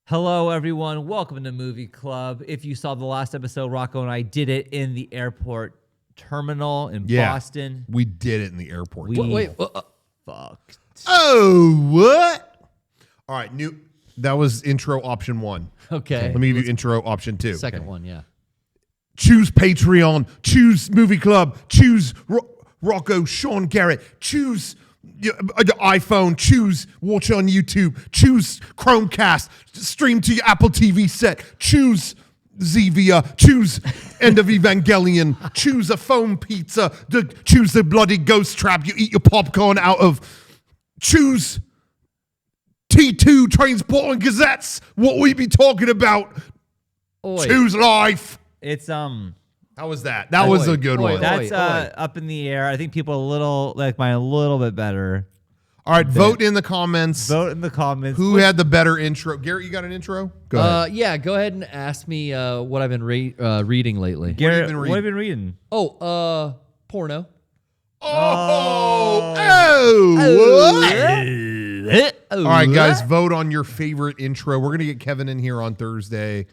Hello, everyone. Welcome to Movie Club. If you saw the last episode, Rocco and I did it in the airport terminal in Boston. We did it in the airport. Wait. Fucked. Oh, what? All right, that was intro option 1. Okay. Let me give you intro option 2. Second one, yeah. Choose Patreon. Choose Movie Club. Choose Rocco, Sean Garrett. Choose your iPhone. Choose watch on YouTube. Choose Chromecast. Stream to your Apple TV set. Choose Zevia. Choose End of Evangelion. Choose a foam pizza. Choose the bloody ghost trap you eat your popcorn out of. Choose T2 Trainspotting Gazettes. What we be talking about. Oy. Choose life. It's How was that? That was a good one. that's up in the air. I think people like mine a little bit better. All right, vote in the comments. Vote in the comments. Who had the better intro? Garrett, you got an intro? Go ahead. Yeah, go ahead and ask me what I've been reading lately. Garrett, been what have you been reading? Oh, porno. What? All right, guys, vote on your favorite intro. We're going to get Kevin in here on Thursday,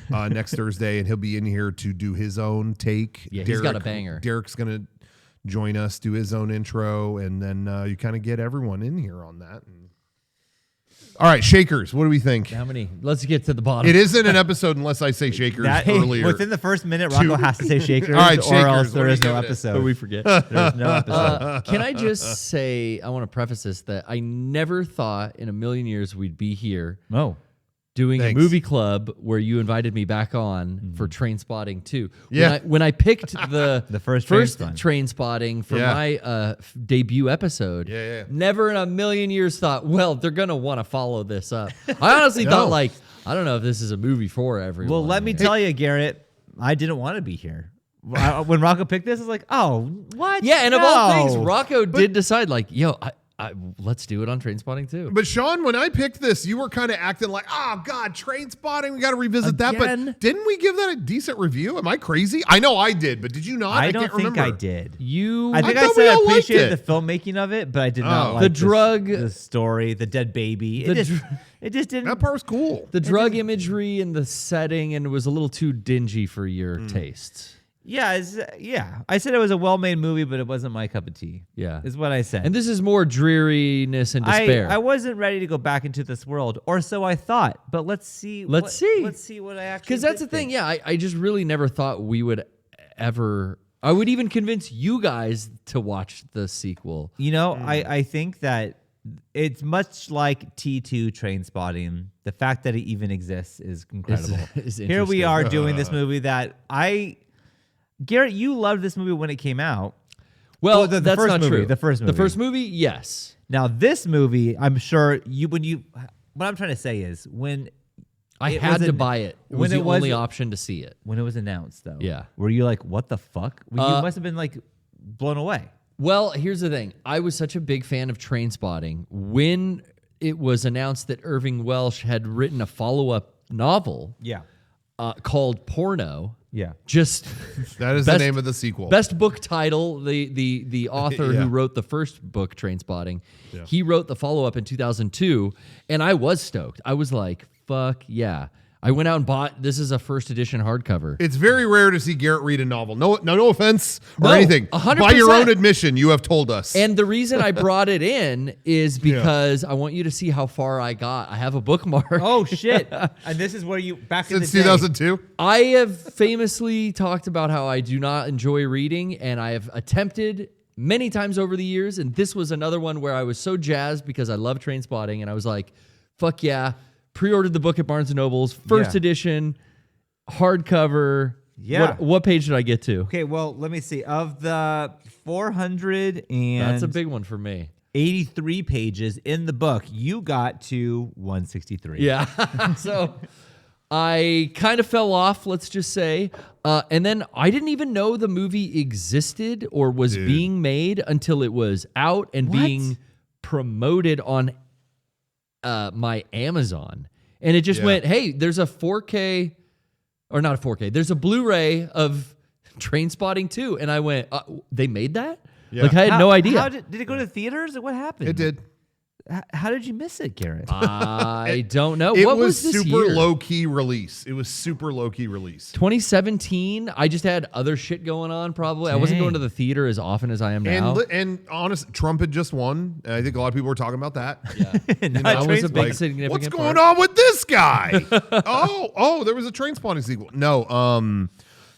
next Thursday, and he'll be in here to do his own take. Yeah, he's got a banger. Derek's going to join us, do his own intro, and then you kind of get everyone in here on that. All right, Shakers, what do we think? How many? Let's get to the bottom. It isn't an episode unless I say Shakers earlier. Within the first minute, Rocco has to say Shakers, All right, or Shakers, else there what is do you no give it? episode. But we forget. There's no episode. Can I just say, I want to preface this, that I never thought in a million years we'd be here doing Thanks. a movie club where you invited me back on for Trainspotting 2. Yeah. When I picked the first Trainspotting for my debut episode, never in a million years thought, well, they're going to want to follow this up. I honestly thought, I don't know if this is a movie for everyone. Well, let me tell you, Garrett, I didn't want to be here. When Rocco picked this, I was like, oh, what? Yeah, and of No. all things, Rocco did decide, let's do it on Trainspotting 2. But Sean, when I picked this, you were kind of acting like, oh, God, Trainspotting, we got to revisit that. Again? But didn't we give that a decent review? Am I crazy? I know I did, but did you not? I don't can't think remember. I did. I I think I I thought we said I all liked appreciated it. the filmmaking of it, but I did not like The drug- the story, the dead baby. It just didn't. That part was cool. the drug imagery and the setting, and it was a little too dingy for your tastes. Yeah, I said it was a well-made movie, but it wasn't my cup of tea. Yeah. Is what I said. And this is more dreariness and despair. I wasn't ready to go back into this world, or so I thought. But let's see. Let's see. Let's see what I actually. Because that's the did thing. think. Yeah, I just really never thought we would ever. I would even convince you guys to watch the sequel. You know, I think that it's much like T2 Trainspotting. The fact that it even exists is incredible. is Here we interesting. are doing this movie that Garrett, you loved this movie when it came out. Well, the that's first not movie, true. the first movie. The first movie, yes. Now this movie, I'm sure what I'm trying to say is when I it had was to buy it. It was when the it was- only option to see it. when it was announced though. Yeah. Were you like, what the fuck? Well, you must have been like blown away. Well, here's the thing. I was such a big fan of Trainspotting. When it was announced that Irving Welsh had written a follow-up novel Yeah. called Porno, Yeah. just That is the name of the sequel. best book title. The author who wrote the first book, Trainspotting, he wrote the follow-up in 2002, and I was stoked. I was like, fuck yeah. I went out and bought, this is a first edition hardcover. It's very rare to see Garrett read a novel. No offense or No, anything. 100%. By your own admission, you have told us. And the reason I brought it in is because I want you to see how far I got. I have a bookmark. Oh shit! And this is where you back Since in the day. 2002? I have famously talked about how I do not enjoy reading, and I have attempted many times over the years, and this was another one where I was so jazzed because I love Trainspotting, and I was like, fuck yeah. Pre-ordered the book at Barnes & Noble's, first edition, hardcover. Yeah. What page did I get to? Okay, well, let me see. Of the 483 That's a big one for me. pages in the book, you got to 163. Yeah. So I kind of fell off, let's just say. And then I didn't even know the movie existed or was being made until it was out and being promoted on my Amazon. And it just went, hey, there's a 4K, or not a 4K, there's a Blu-ray of Trainspotting 2. And I went, they made that? Yeah. Like, I had no idea. How did it go to theaters? What happened? It did. How did you miss it, Garrett? I don't know. It What was this super year? low key release. It was super low key release. 2017. I just had other shit going on. Probably I wasn't Dang. going to the theater as often as I am now. And honest, Trump had just won. And I think a lot of people were talking about that. Yeah, Not that was a Trainspotting. big significant. What's part. going on with this guy? oh, there was a Trainspotting sequel.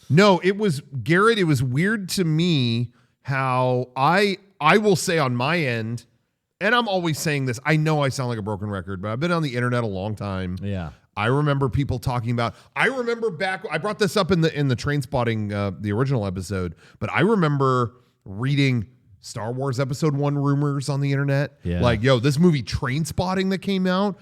No, it was Garrett. It was weird to me how I will say on my end, and I'm always saying this. I know I sound like a broken record, but I've been on the internet a long time. Yeah. I remember people talking about. I remember back. I brought this up in the Trainspotting, the original episode, but I remember reading Star Wars Episode 1 rumors on the internet. Yeah. Like, yo, this movie Trainspotting that came out.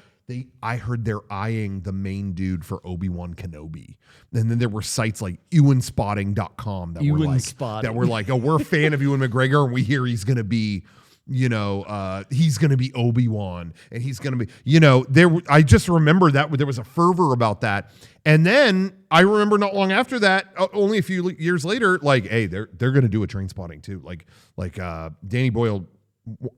I heard they're eyeing the main dude for Obi-Wan Kenobi. And then there were sites like ewanspotting.com that were like, oh, we're a fan of Ewan McGregor, and we hear he's going to be, he's going to be Obi-Wan, and he's going to be, I just remember that there was a fervor about that. And then I remember not long after that, only a few years later, like, hey, they're going to do a Trainspotting too. Like Danny Boyle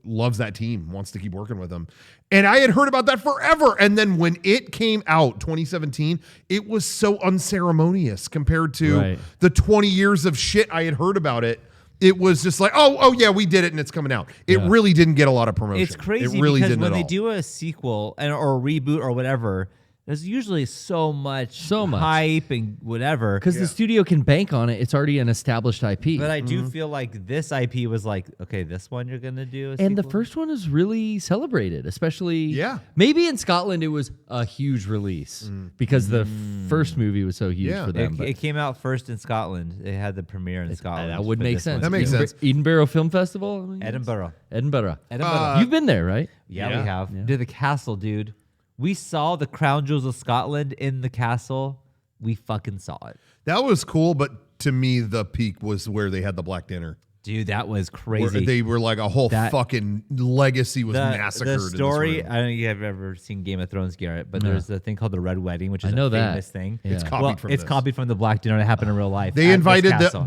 loves that team, wants to keep working with them. And I had heard about that forever. And then when it came out, 2017, it was so unceremonious compared to the 20 years of shit I had heard about it. It was just like, oh yeah, we did it and it's coming out. It really didn't get a lot of promotion. It's crazy it really because didn't when at they all. do a sequel or a reboot or whatever, there's usually so much hype and whatever. Because the studio can bank on it. It's already an established IP. But I do feel like this IP was like, okay, this one you're gonna do. And the first one is really celebrated, especially maybe in Scotland it was a huge release because the first movie was so huge for them. It came out first in Scotland. It had the premiere in Scotland. That would make sense. That makes sense. Edinburgh Film Festival? I mean, Edinburgh. Edinburgh. Edinburgh. You've been there, right? Yeah, we have. Did the castle, dude. We saw the Crown Jewels of Scotland in the castle. We fucking saw it. That was cool, but to me, the peak was where they had the Black Dinner. Dude, that was Where crazy. they were like a whole fucking legacy was massacred. The story, in this room. I don't know if you've ever seen Game of Thrones, Garrett, but there's a thing called the Red Wedding, which is know a that. famous thing. Yeah. It's copied from It's this. copied from the Black Dinner that happened in real life. They at this invited castle.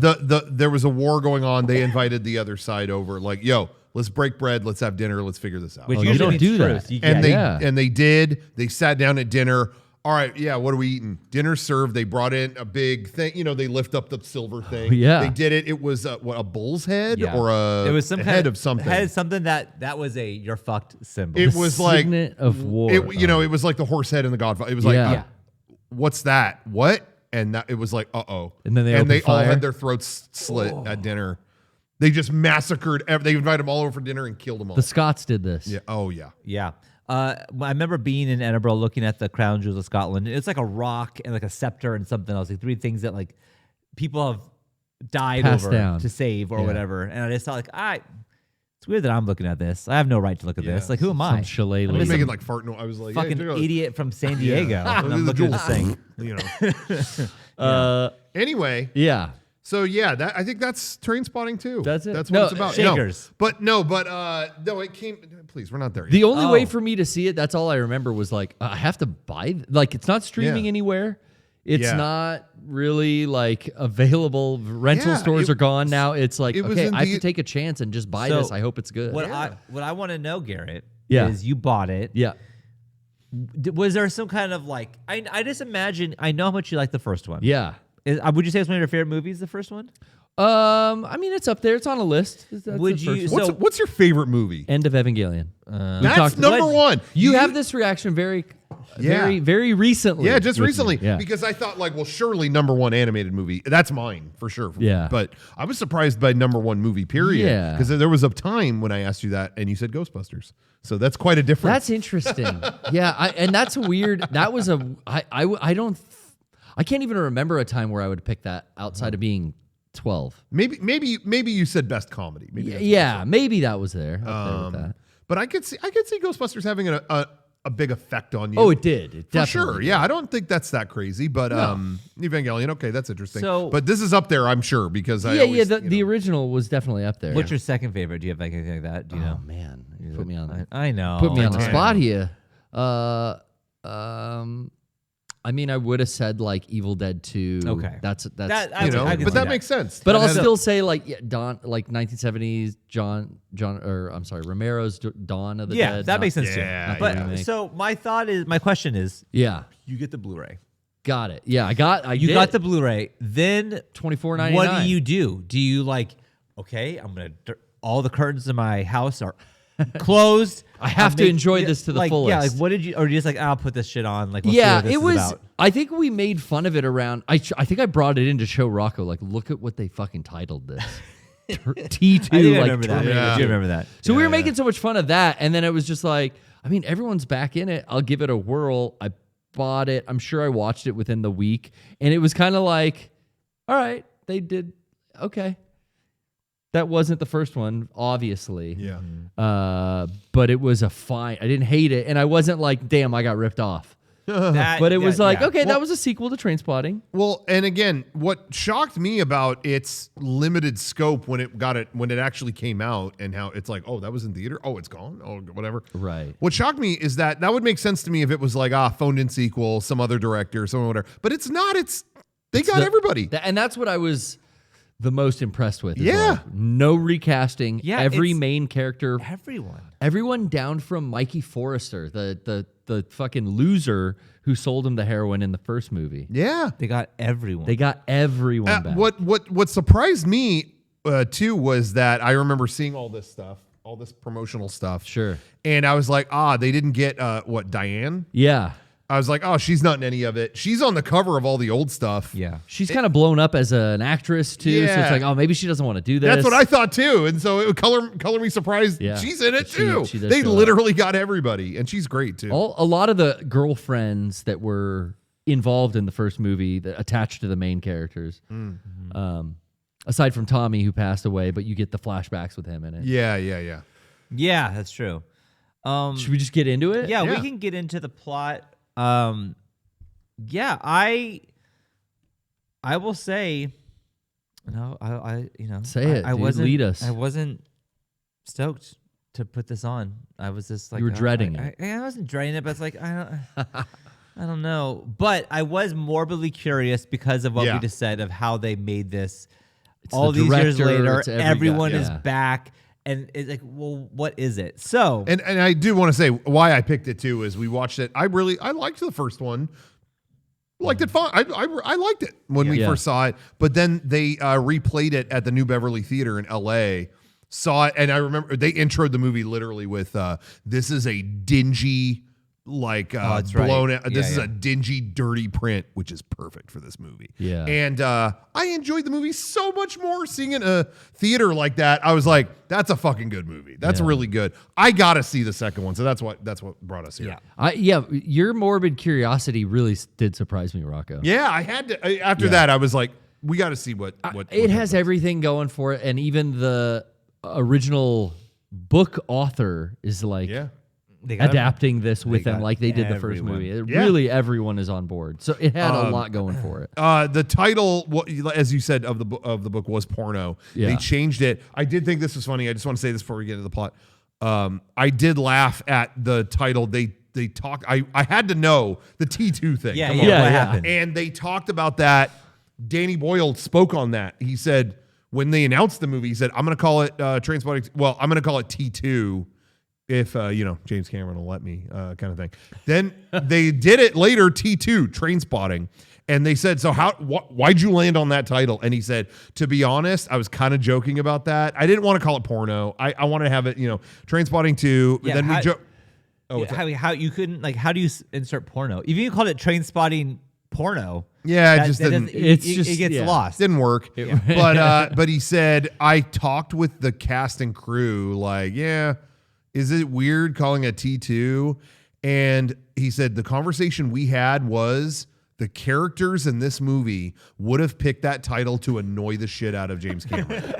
there was a war going on. They invited the other side over, like, yo, let's break bread, let's have dinner, let's figure this out. Which Oh, you usually don't means do truth. that. And they did. They sat down at dinner. All right, yeah, what are we eating? Dinner served. They brought in a big thing. They lift up the silver thing. Yeah. They did it. It was a bull's head or it was some a kind head of something. Head something that was a you're fucked symbol. It was like Signet of war. it was like the horse head in the Godfather. It was like, Yeah. What's that? What? And it was like, uh-oh. And then they all fire? had their throats slit at dinner. They just massacred. They invited them all over for dinner and killed them all. The Scots did this. Yeah. Oh yeah. Yeah. I remember being in Edinburgh looking at the Crown Jewels of Scotland. It's like a rock and like a scepter and something else. Like three things that like people have died Passed over down. to save or whatever. And I just thought it's weird that I'm looking at this. I have no right to look at this. Like, who am I? Some shillelagh. I was some making like fart noise. I was like, Fucking hey, check it out. idiot from San Diego. And I'm Look looking at at the this thing. Anyway, Yeah. so yeah, I think that's Trainspotting too. That's it? That's No, what it's about. Shakers. No, it came. Please, we're not there yet. The only Oh. way for me to see it, that's all I remember, was like, I have to buy. Like, it's not streaming Yeah. anywhere. It's Yeah. not really like available. Rental Yeah, stores are gone now. It's like, it was okay, in I have the- to take a chance and just buy So, this. I hope it's good. What I want to know, Garrett, Yeah. is you bought it. Yeah. Was there some kind of like I just imagine I know how much you like the first one. Yeah. Would you say it's one of your favorite movies, the first one? I mean, it's up there. It's on a list. That's Would the first you- one. so- What's your favorite movie? End of Evangelion. That's talked- number what- one. You have this reaction very recently. Yeah, just with me. recently. Yeah. Because I thought, like, well, surely number one animated movie. That's mine, for sure. Yeah. But I was surprised by number one movie, period. Yeah. Because there was a time when I asked you that and you said Ghostbusters. So that's quite a difference. That's interesting. Yeah, and that's weird. That was I can't even remember a time where I would pick that outside of being 12. maybe you said best comedy. Maybe that's Yeah, maybe that was there. Up there with that. But I could see Ghostbusters having a big effect on you. Oh, it did. It For definitely sure. did. Yeah, I don't think that's that crazy, but Evangelion, okay, that's interesting. So- but this is up there, I'm sure, because I Yeah, always, the original was definitely up there. What's your second favorite? Do you have like anything like that? Do you Oh know? man, you put me on I know. put me on the damn. spot here. I mean, I would have said like Evil Dead 2. Okay. That's I You know, can but see that makes sense. But That I'll has- still say like like 1970s Romero's Dawn of the Yeah, Dead. that makes sense Yeah, too. But yeah. so my question is, Yeah, you get the Blu-ray. got it. Yeah, you You got the Blu-ray. Then $24.99. what do you do? Do you like, okay, all the curtains in my house are closed. I have to enjoy this to the fullest. Yeah, like what did you, or you just like, I'll put this shit on. Like, let's see Yeah, what this it is was. about. I think we made fun of it around. I think I brought it in to show Rocco. Like, look at what they fucking titled this. T2. I think I like remember that. Terminator I 2. do remember that. So we were making so much fun of that, and then it was just like, I mean, everyone's back in it. I'll give it a whirl. I bought it. I'm sure I watched it within the week, and it was kind of like, all right, they did okay. That wasn't the first one, obviously. Yeah. But it was a fine. I didn't hate it, and I wasn't like, damn, I got ripped off. But it was like, okay, that was a sequel to Trainspotting. Well, and again, what shocked me about its limited scope when it actually came out, and how it's like, oh, that was in theater. Oh, it's gone. Oh, whatever. Right. What shocked me is that would make sense to me if it was like phoned in sequel, some other director, someone whatever. But it's not. They got everybody. And that's what I was the most impressed with. Yeah. No recasting. Yeah, Every it's main character. Everyone Down from Mikey Forrester, the fucking loser who sold him the heroin in the first movie. Yeah. They got everyone. They got everyone back. What surprised me too was that I remember seeing all this stuff, all this promotional stuff. Sure. And I was like, they didn't get Diane? Yeah. I was like, oh, she's not in any of it. She's on the cover of all the old stuff. Yeah. She's kind of blown up as an actress too. So Yeah. it's like, oh, maybe she doesn't want to do this. That's what I thought too. And so it would color me surprised. Yeah. She's in it She too. does They show up. literally got everybody. And she's great too. A lot of the girlfriends that were involved in the first movie that attached to the main characters. Aside from Tommy, who passed away, but you get the flashbacks with him in it. Yeah. Yeah, that's true. Should we just get into it? Yeah, Yeah. we can get into the plot. Yeah, I will say, no, I Say it, I dude. wasn't. Lead us. I wasn't stoked to put this on. I was just like, You were dreading it. I wasn't dreading it, but it's like I don't know. But I was morbidly curious because of what Yeah. we just said of how they made this. It's All the these years director, later, it's every everyone guy. is Yeah. back, and it's like, well, what is it? So And I do want to say why I picked it too is we watched it. I liked the first one. Liked it fine. I liked it when we Yeah. first saw it, but then they replayed it at the New Beverly Theater in LA. Saw it, and I remember they introed the movie literally with this is a dingy, like that's right. blown out. This Yeah, is yeah. a dingy, dirty print, which is perfect for this movie. Yeah. And I enjoyed the movie so much more seeing it in a theater like that. I was like, that's a fucking good movie. That's Yeah. really good. I gotta see the second one. So that's what brought us here. yeah. Your morbid curiosity really did surprise me, Rocco. Yeah, I had to. After that, I was like, we got to see what It has everything going for it, and even the original book author is like They got adapting this with them got like they did the first everyone. movie. Yeah. Really, everyone is on board. So it had a lot going for it. The title, as you said, of the book was porno. Yeah. They changed it. I did think this was funny. I just want to say this before we get into the plot. I did laugh at the title. They talked. I had to know the T2 thing. Yeah, Come yeah. on. What yeah. happened? And they talked about that. Danny Boyle spoke on that. He said when they announced the movie, he said, "I'm going to call it Trainspotting. Well, I'm going to call it T2." If James Cameron will let me, kind of thing. Then they did it later, T2, Trainspotting, and they said, "So why'd you land on that title?" And he said, "To be honest, I was kind of joking about that. I didn't want to call it porno. I want to have it, Trainspotting 2." But Yeah, then we how- joke. how you couldn't how do you insert porno? If you called it Trainspotting porno, Yeah, it just didn't. It's it just- gets yeah. lost. Didn't work. But he said, "I talked with the cast and crew. Like, yeah, is it weird calling it T2?" And he said the conversation we had was the characters in this movie would have picked that title to annoy the shit out of James Cameron.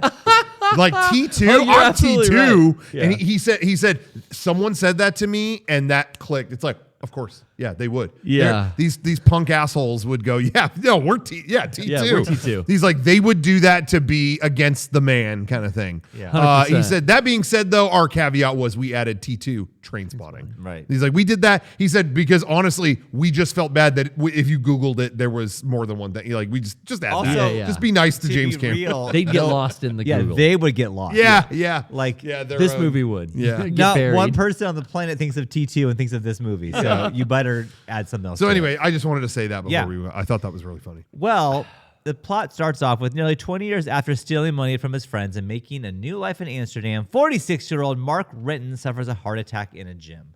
Like T2, Oh, you're I'm absolutely T2. right. Yeah. And he said someone said that to me and that clicked. It's like, Of course. Yeah, they would. Yeah. These punk assholes would go, yeah, no, we're T2. Yeah, we're T2. He's like, they would do that to be against the man kind of thing. Yeah. 100%. He said, that being said, though, our caveat was we added T2 Trainspotting. Right. He's like, we did that. He said, because honestly, we just felt bad that if you Googled it, there was more than one thing. Like, we just add Also, that. Yeah. Just be nice to To James be Cameron. real, They'd get lost in the yeah, Google. they would get lost. Yeah. Like Yeah, This movie would. Yeah. Get not buried. one person on the planet thinks of T2 and thinks of this movie. So you better add something else. So to it. anyway, I just wanted to say that before Yeah. we went. I thought that was really funny. Well, the plot starts off with nearly 20 years after stealing money from his friends and making a new life in Amsterdam, 46-year-old Mark Renton suffers a heart attack in a gym.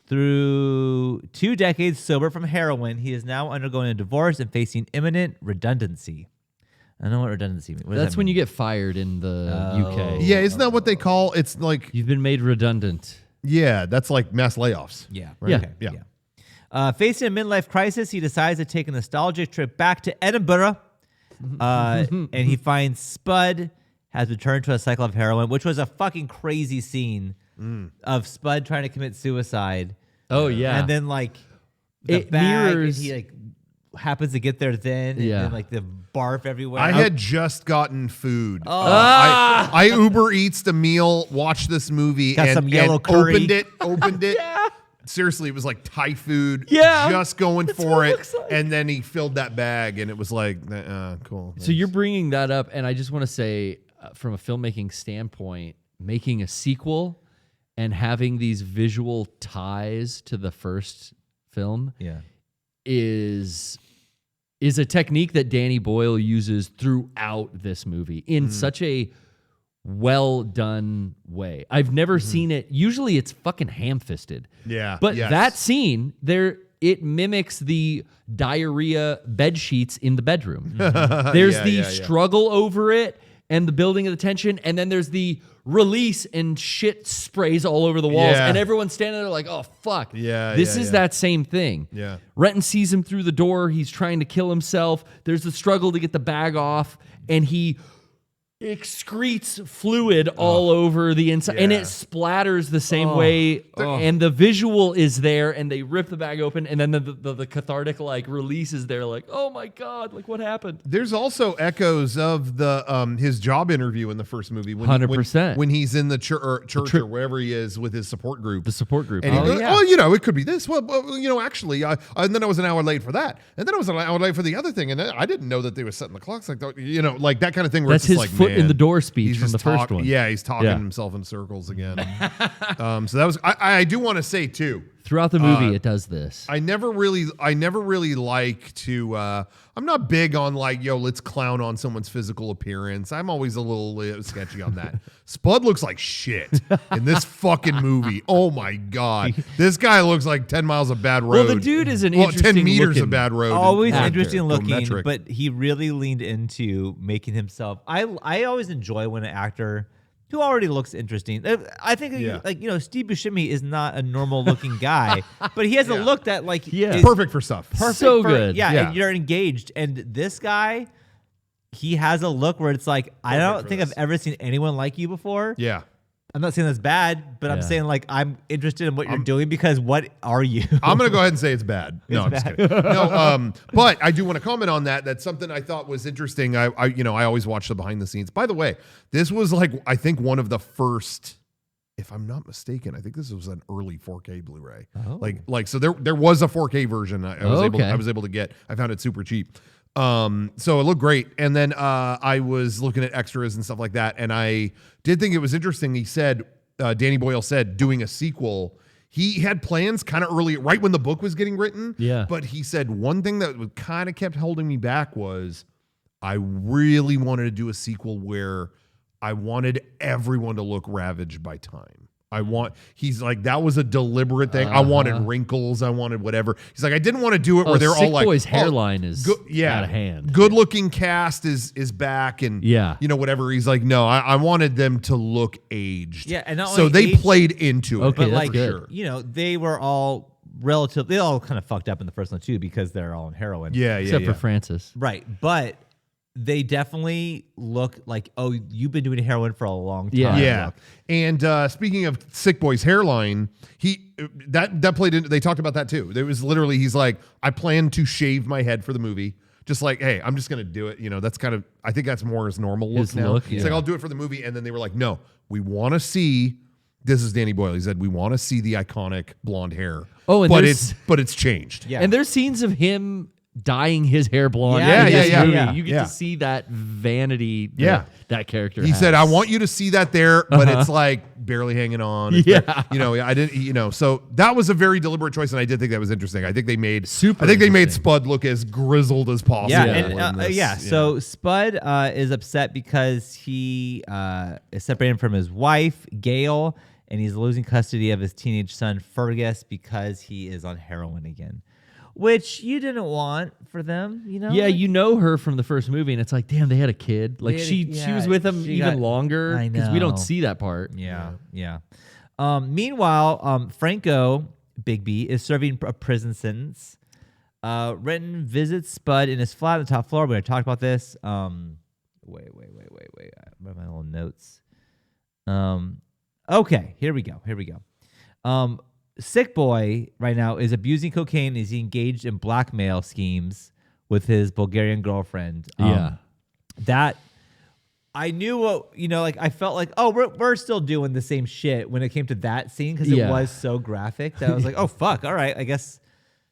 Through 2 decades sober from heroin, he is now undergoing a divorce and facing imminent redundancy. I don't know what redundancy means. That's when you get fired in the UK. Yeah, isn't that what they call? It's like, You've been made redundant. yeah, that's like mass layoffs. Yeah. Right? Yeah. Okay. Yeah. Facing a midlife crisis, he decides to take a nostalgic trip back to Edinburgh. And he finds Spud has returned to a cycle of heroin, which was a fucking crazy scene of Spud trying to commit suicide. Oh, yeah. And then like the It bag, mirrors- and he like happens to get there then, and Yeah. then like the barf everywhere. I had just gotten food. Oh. I Uber Eats the meal, watched this movie, Got and, some yellow and curry. opened it. Seriously, it was like Thai food. Yeah. Just going for what it it. looks like. And then he filled that bag, and it was like, cool. So you're bringing that up, and I just want to say, from a filmmaking standpoint, making a sequel and having these visual ties to the first film yeah. is a technique that Danny Boyle uses throughout this movie in such a well done way. I've never seen it. Usually it's fucking ham-fisted. Yeah, But yes. that scene there, it mimics the diarrhea bed sheets in the bedroom. There's Yeah, the yeah, yeah. struggle over it and the building of the tension, and then there's the release and shit sprays all over the walls, Yeah. and everyone's standing there like, oh fuck. Yeah, This yeah, is yeah. that same thing. Yeah. Renton sees him through the door. He's trying to kill himself. There's the struggle to get the bag off, and he excretes fluid all over the inside, and yeah. it splatters the same way. And the visual is there, and they rip the bag open, and then the cathartic like release is there. Like, oh my god, like what happened? There's also echoes of the his job interview in the first movie. 100%. When he's in the church or wherever he is with his support group. The support group. And he Oh, goes, yeah. oh, you know, it could be this. Well, actually, and then I was an hour late for that, and then I was an hour late for the other thing, and then I didn't know that they were setting the clocks like that. You know, like that kind of thing. Where That's it's just his like, foot in man, the door speech he's from just the first one. Yeah, he's talking Yeah. himself in circles again. So that was. I do want to say too. Throughout the movie, it does this. I never really like to. I'm not big on like, yo, let's clown on someone's physical appearance. I'm always a little sketchy on that. Spud looks like shit in this fucking movie. Oh my god, this guy looks like 10 miles of bad road. Well, the dude is an 10 interesting meters looking- of bad road. Always actor, interesting or looking, metric. but he really leaned into making himself. I always enjoy when an actor who already looks interesting. I think Yeah. like Steve Buscemi is not a normal looking guy, but he has a Yeah. look that like Yeah. is perfect for stuff. perfect So for- good. Yeah, Yeah. and you're engaged. And this guy, he has a look where it's like I don't for think this. I've ever seen anyone like you before. Yeah. I'm not saying that's bad, but I'm Yeah. saying like I'm interested in what you're doing because what are you? I'm gonna go ahead and say it's bad. No, I'm just bad. kidding. No, but I do want to comment on that. That's something I thought was interesting. I always watch the behind the scenes. By the way, this was like I think one of the first, if I'm not mistaken, I think this was an early 4K Blu-ray. Oh. Like so there was a 4K version. I was able to get. I found it super cheap. So it looked great. And then I was looking at extras and stuff like that, and I did think it was interesting. He said, Danny Boyle said, doing a sequel. He had plans kind of early, right when the book was getting written. Yeah. But he said one thing that kind of kept holding me back was I really wanted to do a sequel where I wanted everyone to look ravaged by time. He's like, that was a deliberate thing. I wanted wrinkles. I wanted whatever. He's like, I didn't want to do it where they're all Sick like, Boy's oh, hairline is out of hand. Good looking cast is back and Yeah. whatever. He's like, no, I wanted them to look aged. Yeah, and not so only they aged- played into it. Okay, but that's like good. they were all they all kind of fucked up in the first one too because they're all on heroin. Yeah, Except for Francis. Right, but they definitely look like, oh, you've been doing heroin for a long time. Yeah. And speaking of Sick Boy's hairline, that played into, they talked about that too. There was literally, he's like, I plan to shave my head for the movie. Just like, hey, I'm just going to do it. You know, that's kind of, I think that's more his normal look His now. look, It's like, I'll do it for the movie. And then they were like, no, we want to see, this is Danny Boyle. He said, we want to see the iconic blonde hair. Oh, and but there's- it's changed. Yeah. And there's scenes of him dyeing his hair blonde. Yeah, in this yeah, movie. yeah. You get to see that vanity that character He has. said, I want you to see that there, but it's like barely hanging on. It's Yeah. very- you know, I didn't, you know, so that was a very deliberate choice. And I did think that was interesting. I think they made they made Spud look as grizzled as possible. Yeah, in and this. So Spud is upset because he is separated from his wife, Gail, and he's losing custody of his teenage son, Fergus, because he is on heroin again, which you didn't want for them, you know? Yeah, Like, you know her from the first movie, and it's like, damn, they had a kid. Like she was with him she even got- longer I because we know. don't see that part. Yeah. Meanwhile, Franco, Big B, is serving a prison sentence. Renton visits Spud in his flat on the top floor. We're going to talk about this. Wait. Where are my little notes? Okay, here we go. Sick Boy right now is abusing cocaine. Is he engaged in blackmail schemes with his Bulgarian girlfriend? That I knew what, you know, like I felt like, oh, we're still doing the same shit when it came to that scene because it was so graphic that I was like, oh fuck, all right, I guess.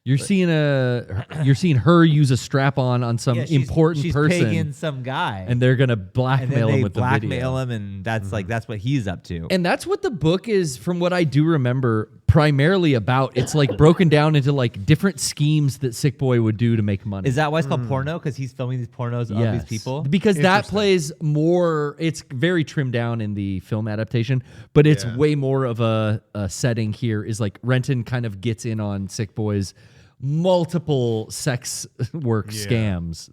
You're seeing her use a strap on some important she's person, paying some guy, and they're gonna and then blackmail him they with blackmail the video. him, and that's like that's what he's up to. And that's what the book is, from what I do remember, primarily about. It's like broken down into like different schemes that Sick Boy would do to make money. Is that why it's called porno? Because he's filming these pornos of these people. Because that plays more. It's very trimmed down in the film adaptation, but it's way more of a setting here. Is like Renton kind of gets in on Sick Boy's multiple sex work scams,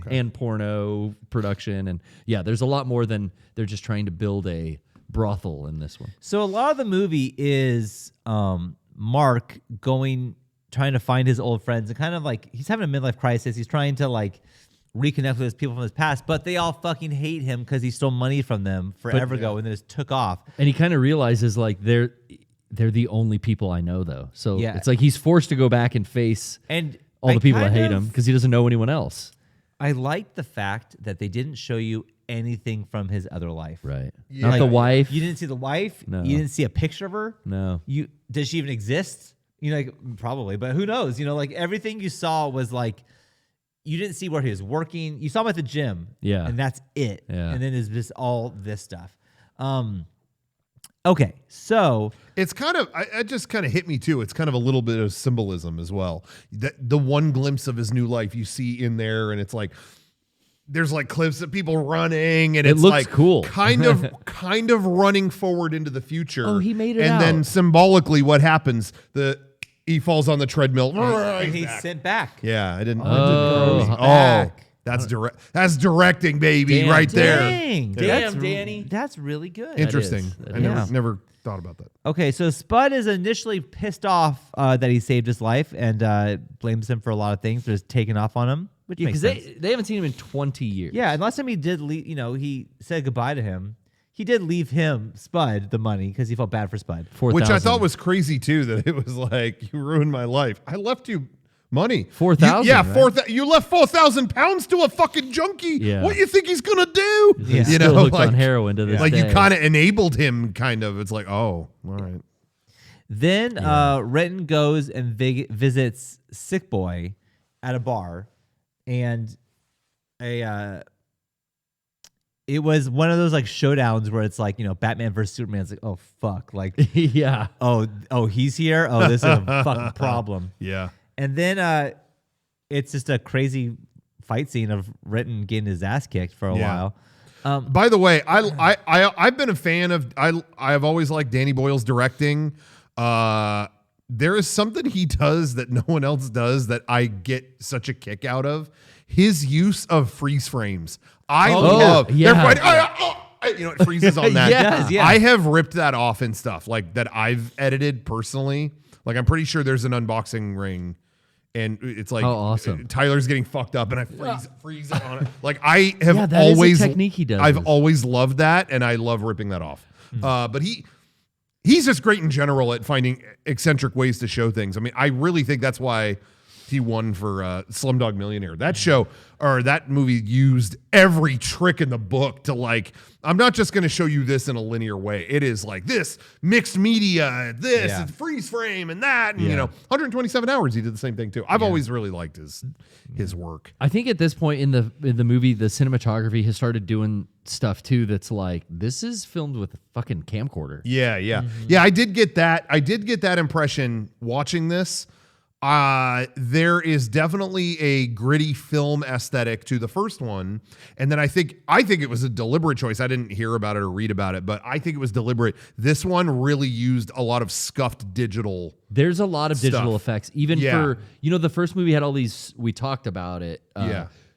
and porno production, and there's a lot more than they're just trying to build a brothel in this one. So a lot of the movie is Mark trying to find his old friends, and kind of like he's having a midlife crisis. He's trying to like reconnect with his people from his past, but they all fucking hate him because he stole money from them forever ago and then just took off. And he kind of realizes like they're the only people I know, though. So Yeah. it's like he's forced to go back and face And all the people that hate him because he doesn't know anyone else. I like the fact that they didn't show you anything from his other life. Right. Yeah. Not the wife. You didn't see the wife. No. You didn't see a picture of her. No. Does she even exist? You know, like probably, but who knows? You know, like everything you saw was like you didn't see where he was working. You saw him at the gym. Yeah. And that's it. Yeah. And then it's just all this stuff. Okay, so It's kind of, it just kind of hit me too. It's kind of a little bit of symbolism as well. The one glimpse of his new life you see in there, and it's like, there's like clips of people running, and It it's looks like cool. kind of running forward into the future. Oh, he made it and out. then symbolically, what happens? He falls on the treadmill. and he's sent back. Yeah, I didn't. Oh. Back. That's direct. That's directing, baby, Damn. right there. Dang, Damn, Danny. That's really good. Interesting. That I is. never thought about that. Okay, so Spud is initially pissed off that he saved his life and blames him for a lot of things. They're just taking off on him, which makes Because sense. they haven't seen him in 20 years. Yeah, and last time he did leave, you know, he said goodbye to him. He did leave him, Spud, the money because he felt bad for Spud. 4,000. Which I thought was crazy too. That it was like, you ruined my life. I left you money. 4,000. Yeah, right? You left 4,000 pounds to a fucking junkie. Yeah. What do you think he's gonna do? Yeah. He's You still know, hooked like, on heroin to this like you day. kind of enabled him. Kind of. It's like, oh, all right. Then Renton goes and visits Sick Boy at a bar, and it was one of those like showdowns where it's like, you know, Batman versus Superman. It's like, oh fuck, like yeah. oh he's here. Oh, this is a fucking problem. Yeah. And then it's just a crazy fight scene of Renton getting his ass kicked for a while. By the way, I've been a fan of I've always liked Danny Boyle's directing. There is something he does that no one else does that I get such a kick out of. His use of freeze frames. I love. yeah. They're fighting, you know, it freezes on that. Yes, yeah. I have ripped that off and stuff like that I've edited personally. Like I'm pretty sure there's an unboxing ring And it's like Oh, awesome. Tyler's getting fucked up, and I freeze on it. Like I have Yeah, that is a always technique he does. I've always loved that, and I love ripping that off. But he's just great in general at finding eccentric ways to show things. I mean, I really think that's why he won for Slumdog Millionaire. That show or that movie used every trick in the book to like, I'm not just going to show you this in a linear way. It is like this mixed media, this and freeze frame and that. And, 127 hours, he did the same thing too. I've always really liked his work. I think at this point in the movie, the cinematography has started doing stuff too that's like, this is filmed with a fucking camcorder. Yeah. Yeah, I did get that. I did get that impression watching this. There is definitely a gritty film aesthetic to the first one, and then I think it was a deliberate choice. I didn't hear about it or read about it, but I think it was deliberate. This one really used a lot of scuffed digital. There's a lot of digital effects, even for the first movie had all these. We talked about it.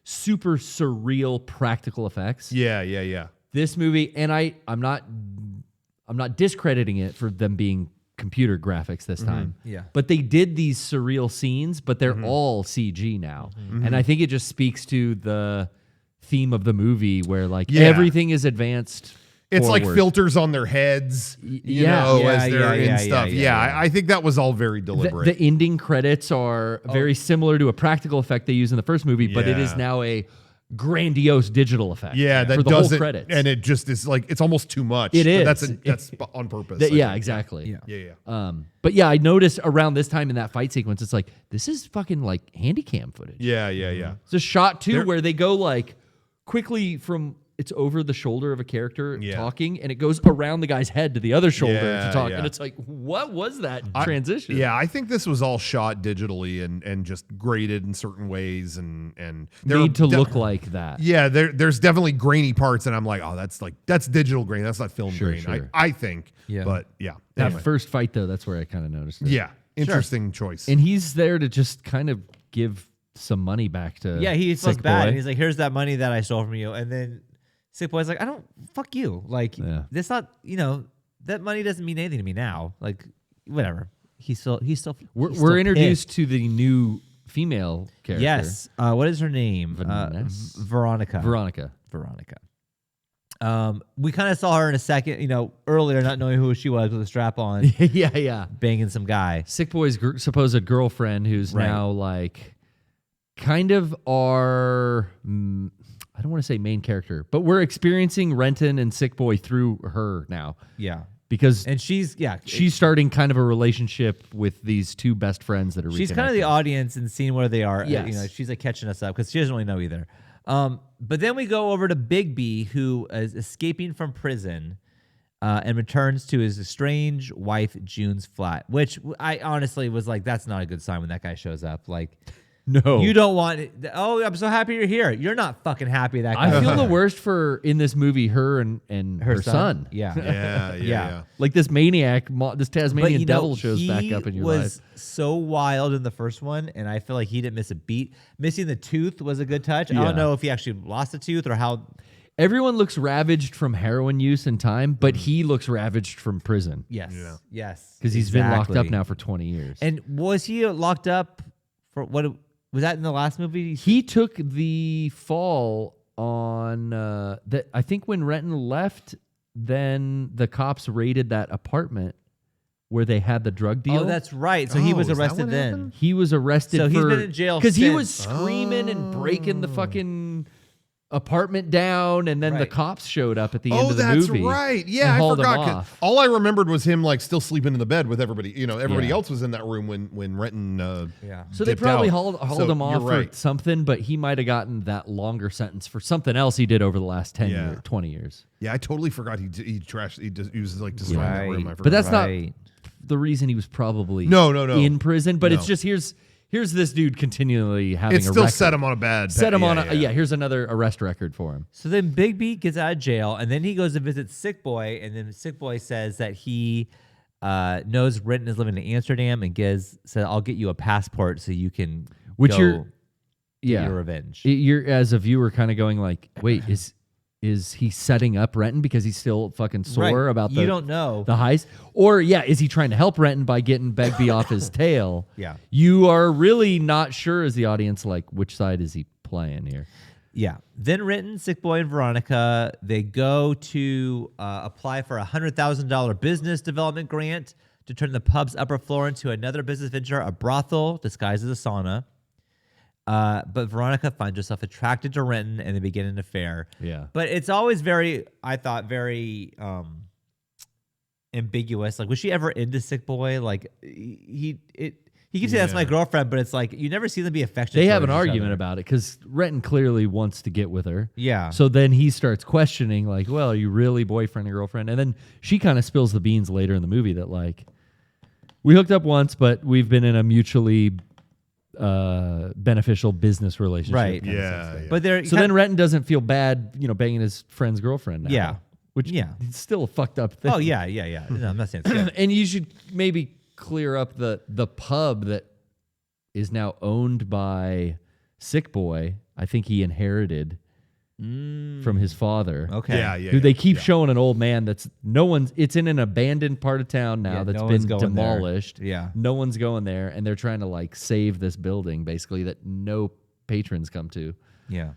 Super surreal practical effects. Yeah. This movie, and I'm not discrediting it for them being computer graphics this time. Yeah. But they did these surreal scenes, but they're all CG now. And I think it just speaks to the theme of the movie where like everything is advanced. It's forward. like filters on their heads, as they're in stuff. I think that was all very deliberate. The ending credits are very similar to a practical effect they used in the first movie, but it is now a grandiose digital effect. That for the does whole it, credits. and it just is like it's almost too much. It is. That's on purpose. I think. Exactly. Yeah. But yeah, I noticed around this time in that fight sequence, it's like this is fucking like handycam footage. Yeah. It's a shot too where they go like quickly from it's over the shoulder of a character talking, and it goes around the guy's head to the other shoulder to talk, and it's like, what was that transition? I think this was all shot digitally and just graded in certain ways and made to look like that. Yeah, there's definitely grainy parts, and I'm like, oh, that's digital grain. That's not film grain. Sure. I think. Yeah. But yeah. That Anyway. first fight though, that's where I kind of noticed it. Yeah. Interesting choice. And he's there to just kind of give some money back to he feels Sick bad. Boy. And he's like, here's that money that I stole from you. And then Sick Boy's like, I don't, fuck you. Like, that's not, that money doesn't mean anything to me now. Like, whatever. We're introduced to the new female character. Yes. What is her name? Veronica. Veronica. We kind of saw her in a second, earlier, not knowing who she was with a strap on, yeah. banging some guy. Sick Boy's supposed girlfriend, who's now like kind of our, I don't want to say main character, but we're experiencing Renton and Sick Boy through her now. Yeah. Because she's starting kind of a relationship with these two best friends that are she's kind of the audience and seeing where they are. Yes. She's like catching us up because she doesn't really know either. But then we go over to Big B, who is escaping from prison and returns to his estranged wife June's flat, which I honestly was like, that's not a good sign when that guy shows up. Like, no, you don't want it. Oh, I'm so happy you're here. You're not fucking happy that guy. I feel the worst for in this movie, her and her son. Yeah. Like this maniac, this Tasmanian devil shows back up in your life. He was so wild in the first one, and I feel like he didn't miss a beat. Missing the tooth was a good touch. I don't know if he actually lost a tooth or how. Everyone looks ravaged from heroin use and time, but he looks ravaged from prison. Yes. Because he's been locked up now for 20 years. And was he locked up for what? Was that in the last movie? He took the fall on that. I think when Renton left, then the cops raided that apartment where they had the drug deal. Oh, that's right. So he was arrested then. Happened? He was arrested. So he's been in jail because he since. was screaming and breaking the fucking apartment down, and then the cops showed up at the end of the movie. Oh, that's right. Yeah, I forgot. All I remembered was him like still sleeping in the bed with everybody. Everybody else was in that room when Renton. So they probably hauled him off right. for something, but he might have gotten that longer sentence for something else he did over the last 10 years, 20 years. Yeah, I totally forgot he trashed. He was like destroying that room. I forgot. But that's not the reason he was probably no in prison. But it's just here's this dude continually having a record. It still set him on a bad... here's another arrest record for him. So then Big B gets out of jail, and then he goes to visit Sick Boy, and then Sick Boy says that he knows Renton is living in Amsterdam and said, I'll get you a passport so you can get your revenge. You're, as a viewer, kind of going like, wait, is is he setting up Renton because he's still fucking sore Right. about You don't know. the heist? Or is he trying to help Renton by getting Begbie off his tail? Yeah. You are really not sure as the audience, like, which side is he playing here? Yeah. Then Renton, Sick Boy, and Veronica, they go to apply for a $100,000 business development grant to turn the pub's upper floor into another business venture, a brothel disguised as a sauna. But Veronica finds herself attracted to Renton, and they begin an affair. Yeah. But it's always very ambiguous. Like, was she ever into Sick Boy? Like, he keeps saying that's my girlfriend, but it's like you never see them be affectionate. They have an towards each argument other. about it because Renton clearly wants to get with her. Yeah. So then he starts questioning, like, well, are you really boyfriend and girlfriend? And then she kind of spills the beans later in the movie that, like, we hooked up once, but we've been in a mutually beneficial business relationship. Right. kind of Yeah, sense. yeah. But they're So then Renton doesn't feel bad, banging his friend's girlfriend now. Yeah. Which Yeah. is still a fucked up thing. Oh yeah. No, I'm not saying it's good. And you should maybe clear up the pub that is now owned by Sick Boy. I think he inherited from his father. Okay. Yeah, yeah. Who they keep yeah. showing an old man it's in an abandoned part of town now Yeah, that's no one's been going there. demolished. Yeah. No one's going there, and they're trying to like save this building basically that no patrons come to. Yeah.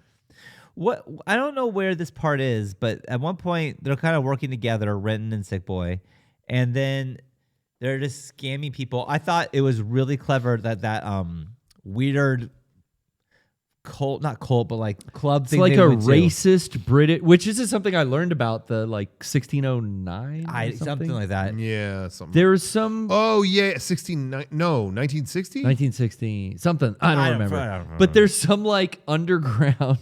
What I don't know where this part is, but at one point they're kind of working together, Renton and Sick Boy, and then they're just scamming people. I thought it was really clever that weird not cult, but like club It's thing. like they a would do. racist British, which is something I learned about the like 1609 or something like that. Yeah, something. There was some Oh yeah, 1960? 1916 something. I don't remember. I don't remember. But there's some like underground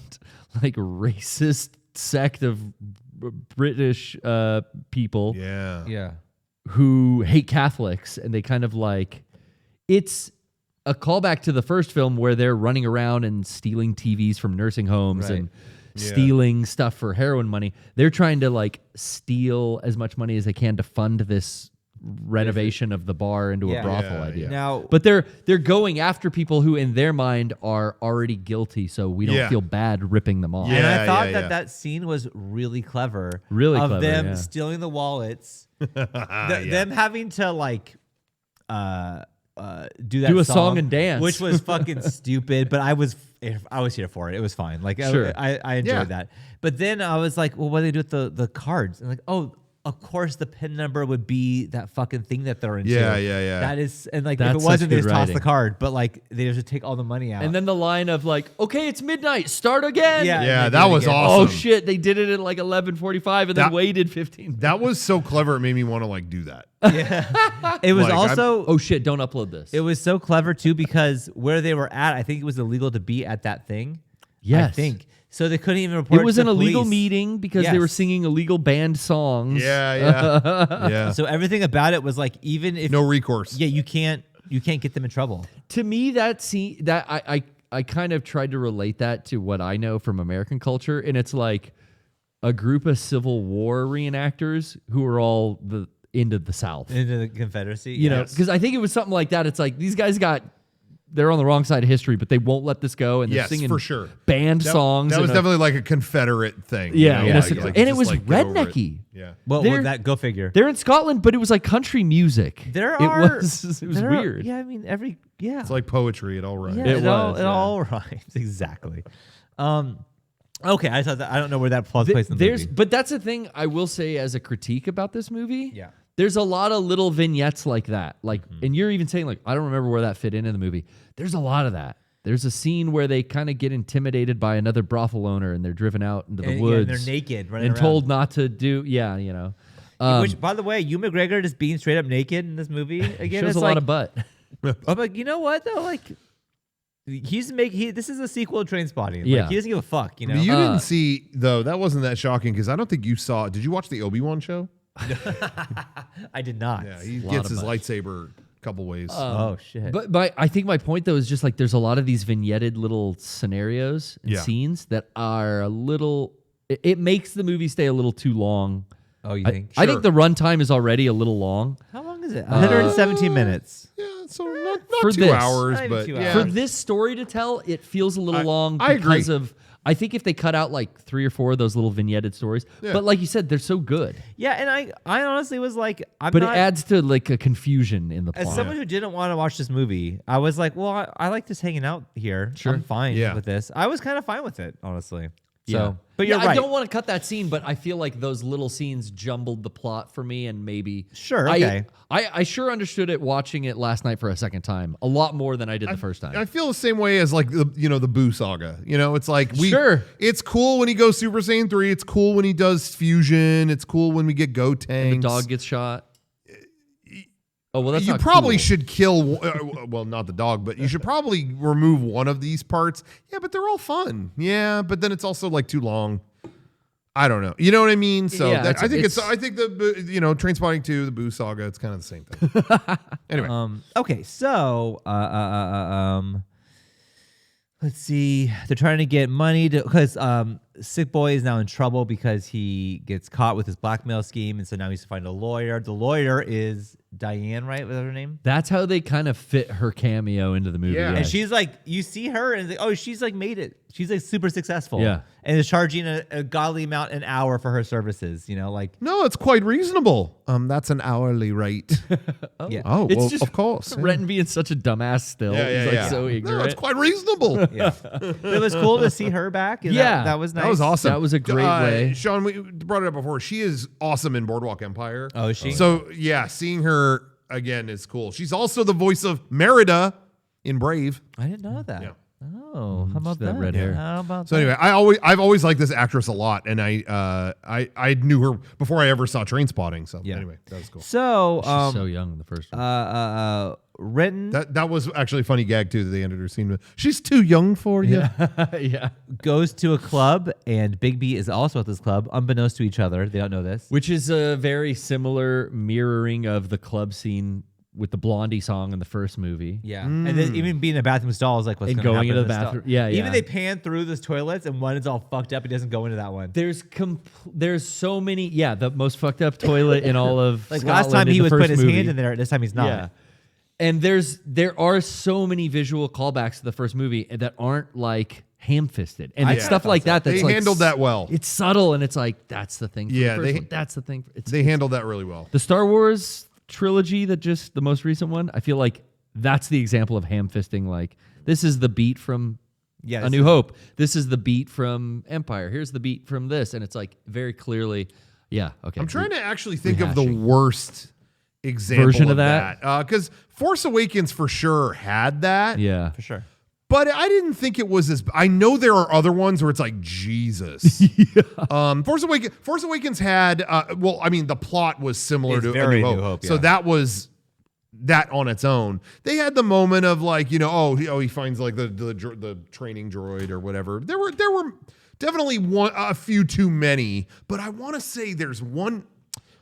like racist sect of British people Yeah. Yeah. who hate Catholics, and they kind of like it's a callback to the first film where they're running around and stealing TVs from nursing homes Right. and Yeah. stealing stuff for heroin money. They're trying to like steal as much money as they can to fund this renovation of the bar into Yeah. a brothel Yeah, idea. yeah. Now, But they're going after people who in their mind are already guilty, so we don't Yeah. feel bad ripping them off. and I Yeah, thought yeah. that scene was really clever. Really of clever, them yeah. stealing the wallets, Yeah. them having to like do that Do a song and dance. which was fucking stupid. But I was here for it. It was fine. Like Sure. I enjoyed Yeah. that. But then I was like, well, what do they do with the cards? And like, oh, of course the pin number would be that fucking thing that they're into. Yeah, yeah, yeah. That is, and like That's if it wasn't, such they good just toss writing. the card. But like they just take all the money out. And then the line of like, okay, it's midnight, start again. Yeah. Yeah, and they that do it was again. awesome. Oh shit, they did it at like 11:45 and then That- waited 15. That was so clever. It made me want to like do that. It was Like, also Oh shit, don't upload this. It was so clever too because where they were at, I think it was illegal to be at that thing. Yes. I think so. They couldn't even report. It was to an the illegal police. meeting because they were Yes. singing illegal banned songs. Yeah. Yeah. So everything about it was like, even if No recourse. you can't get them in trouble. To me, that scene, that I kind of tried to relate that to what I know from American culture, and it's like a group of Civil War reenactors who are all into the South. Into the Confederacy. You know, Yes. because I think it was something like that. It's like these guys they're on the wrong side of history, but they won't let this go, and they're Yes, singing for sure. banned songs. That was in a- definitely like a Confederate thing. Yeah, you in know, a like- sense. like, And it just, was like, get over it. rednecky. Yeah. Well, They're- that go figure. They're in Scotland, but it was like country music. There it are. was there are- weird. Yeah, I mean It's like poetry. It all rhymes. Yeah, It it was, all rhymes exactly. Okay, I thought that. I don't know where that plays in the There's, movie. but that's the thing I will say as a critique about this movie. Yeah. There's a lot of little vignettes like that. Like, and you're even saying like, I don't remember where that fit in the movie. There's a lot of that. There's a scene where they kind of get intimidated by another brothel owner and they're driven out into the And- yeah, woods. and they're naked, running and around. told not to do. Yeah, you know. Which, by the way, Hugh McGregor just being straight up naked in this movie again. Shows it's a like, lot of butt. I'm like, you know what though? Like, this is a sequel to Trainspotting. Yeah. Like, he doesn't give a fuck. You know. You didn't see though. That wasn't that shocking because I don't think you saw. Did you watch the Obi-Wan show? I did not. Yeah, he lot gets of his butt. lightsaber a couple ways. Oh shit. But I think my point though is just like there's a lot of these vignetted little scenarios and Yeah. scenes that are a little. It makes the movie stay a little too long. Oh, you I think? I think the runtime is already a little long. How long is it? 117 minutes. yeah, so not for 2 this. hours, Not even but 2 yeah. For this story to tell, it feels a little long I agree. because of I think if they cut out like 3 or 4 of those little vignetted stories, but like you said, they're so good. Yeah, and I honestly was like, But it adds to like a confusion in the plot. As someone who didn't want to watch this movie, I was like, well, I like just hanging out here. Sure. I'm fine with this. I was kind of fine with it, honestly. So, but you're right. I don't want to cut that scene, but I feel like those little scenes jumbled the plot for me, and maybe Sure, okay. I sure understood it watching it last night for a second time a lot more than I did the first time. I feel the same way as like the Boo saga. It's like Sure. It's cool when he goes Super Saiyan 3. It's cool when he does fusion. It's cool when we get Gotenks. And the dog gets shot. Oh well, that's you not probably cool. should kill. Well, not the dog, but you should probably remove one of these parts. Yeah, but they're all fun. Yeah, but then it's also like too long. I don't know. You know what I mean? So Yeah, I think the Trainspotting 2, the Boo saga, it's kind of the same thing. Anyway, Okay, so let's see. They're trying to get money because Sick Boy is now in trouble because he gets caught with his blackmail scheme, and so now he has to find a lawyer. The lawyer is Diane, right? Was that her name? That's how they kind of fit her cameo into the movie. Yeah. And she's like, you see her, and it's like, oh, she's like made it. She's like super successful. Yeah. And is charging a godly amount an hour for her services. Like no, it's quite reasonable. That's an hourly rate. yeah. Oh, It's well, just of course. Yeah. Renton being such a dumbass still. He's like so ignorant. No, it's quite reasonable. Yeah. But it was cool to see her back. And Yeah. that was nice. That was awesome. That was a great way. Sean, we brought it up before. She is awesome in Boardwalk Empire. Oh, is she? So, yeah, seeing her again is cool. She's also the voice of Merida in Brave. I didn't know that. Yeah. Oh, how about that that? red hair. How about So that? anyway, I've always liked this actress a lot, and I knew her before I ever saw Trainspotting. So anyway, that was cool. So, She's so young in the first one. Renton That was actually a funny gag too that they ended her scene with. She's too young for you. Yeah. goes to a club, and Big B is also at this club, unbeknownst to each other. They don't know this. Which is a very similar mirroring of the club scene with the Blondie song in the first movie. Yeah, and then even being in a bathroom stall is like what's And gonna going happen into in the this stall. bathroom. Yeah, yeah. Even they pan through those toilets, and one is all fucked up. It doesn't go into that one. There's so many. Yeah, the most fucked up toilet in all of Like Scotland last time in he the was first putting his movie. hand in there. This time he's not. Yeah. And there are so many visual callbacks to the first movie that aren't like ham-fisted, and it's stuff like that. That's They like handled that well. It's subtle, and it's like that's the thing. For Yeah, the first one. That's the thing. They handled that really well. The Star Wars trilogy, the most recent one. I feel like that's the example of ham-fisting. Like this is the beat from A New Hope. This is the beat from Empire. Here's the beat from this, and it's like very clearly, yeah. Okay, I'm trying to actually think of the rehashing. worst example Version of of that? because Force Awakens for sure had that. Yeah, for sure. But I didn't think it was as. I know there are other ones where it's like Jesus. Force Awakens had. Well, I mean, the plot was similar It's to very A New New Hope, Hope, so yeah. that was that on its own. They had the moment of like he finds like the training droid or whatever. There were definitely a few too many, but I want to say there's one.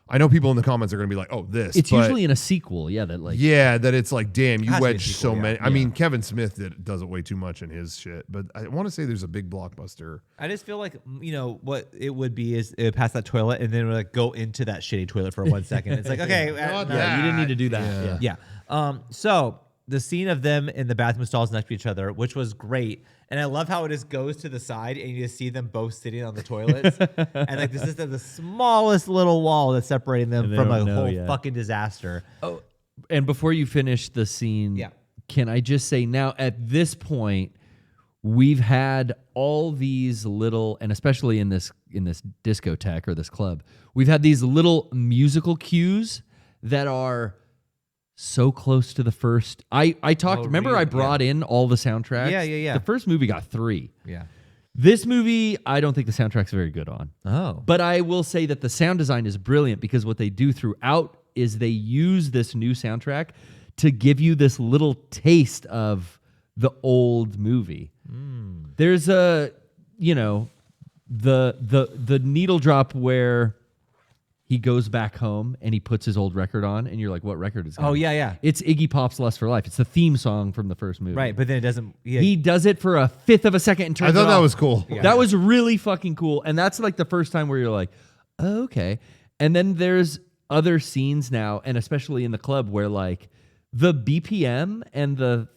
I know people in the comments are going to be like, "Oh, this." it's but usually in a sequel. Yeah, that like that it's like, damn, you Has to be a wedged sequel, so yeah. many. I mean, Kevin Smith does it way too much in his shit, but I want to say there's a big blockbuster. I just feel like what it would be is it would pass that toilet, and then it would like go into that shitty toilet for 1 second. It's like okay, Not no. yeah, you didn't need to do that. Yeah. Yeah. So the scene of them in the bathroom stalls next to each other, which was great. And I love how it just goes to the side and you just see them both sitting on the toilets. And like this is the smallest little wall that's separating them And they from don't a know whole yet. fucking disaster. Oh, and before you finish the scene, Yeah. can I just say now at this point, we've had all these little, and especially in this discotheque or this club, we've had these little musical cues that are so close to the first. I talked. Remember, really? I brought in all the soundtracks. Yeah. The first movie got 3. Yeah. This movie, I don't think the soundtrack's very good on. Oh. But I will say that the sound design is brilliant because what they do throughout is they use this new soundtrack to give you this little taste of the old movie. There's a, the needle drop where he goes back home and he puts his old record on, and you're like, what record is that? Oh, yeah. It's Iggy Pop's Lust for Life. It's the theme song from the first movie. Right, but then it doesn't. Yeah. He does it for a fifth of a second and turns I thought it that off. was cool. Yeah. That was really fucking cool. And that's like the first time where you're like, oh, okay. And then there's other scenes now, and especially in the club, where like the BPM and the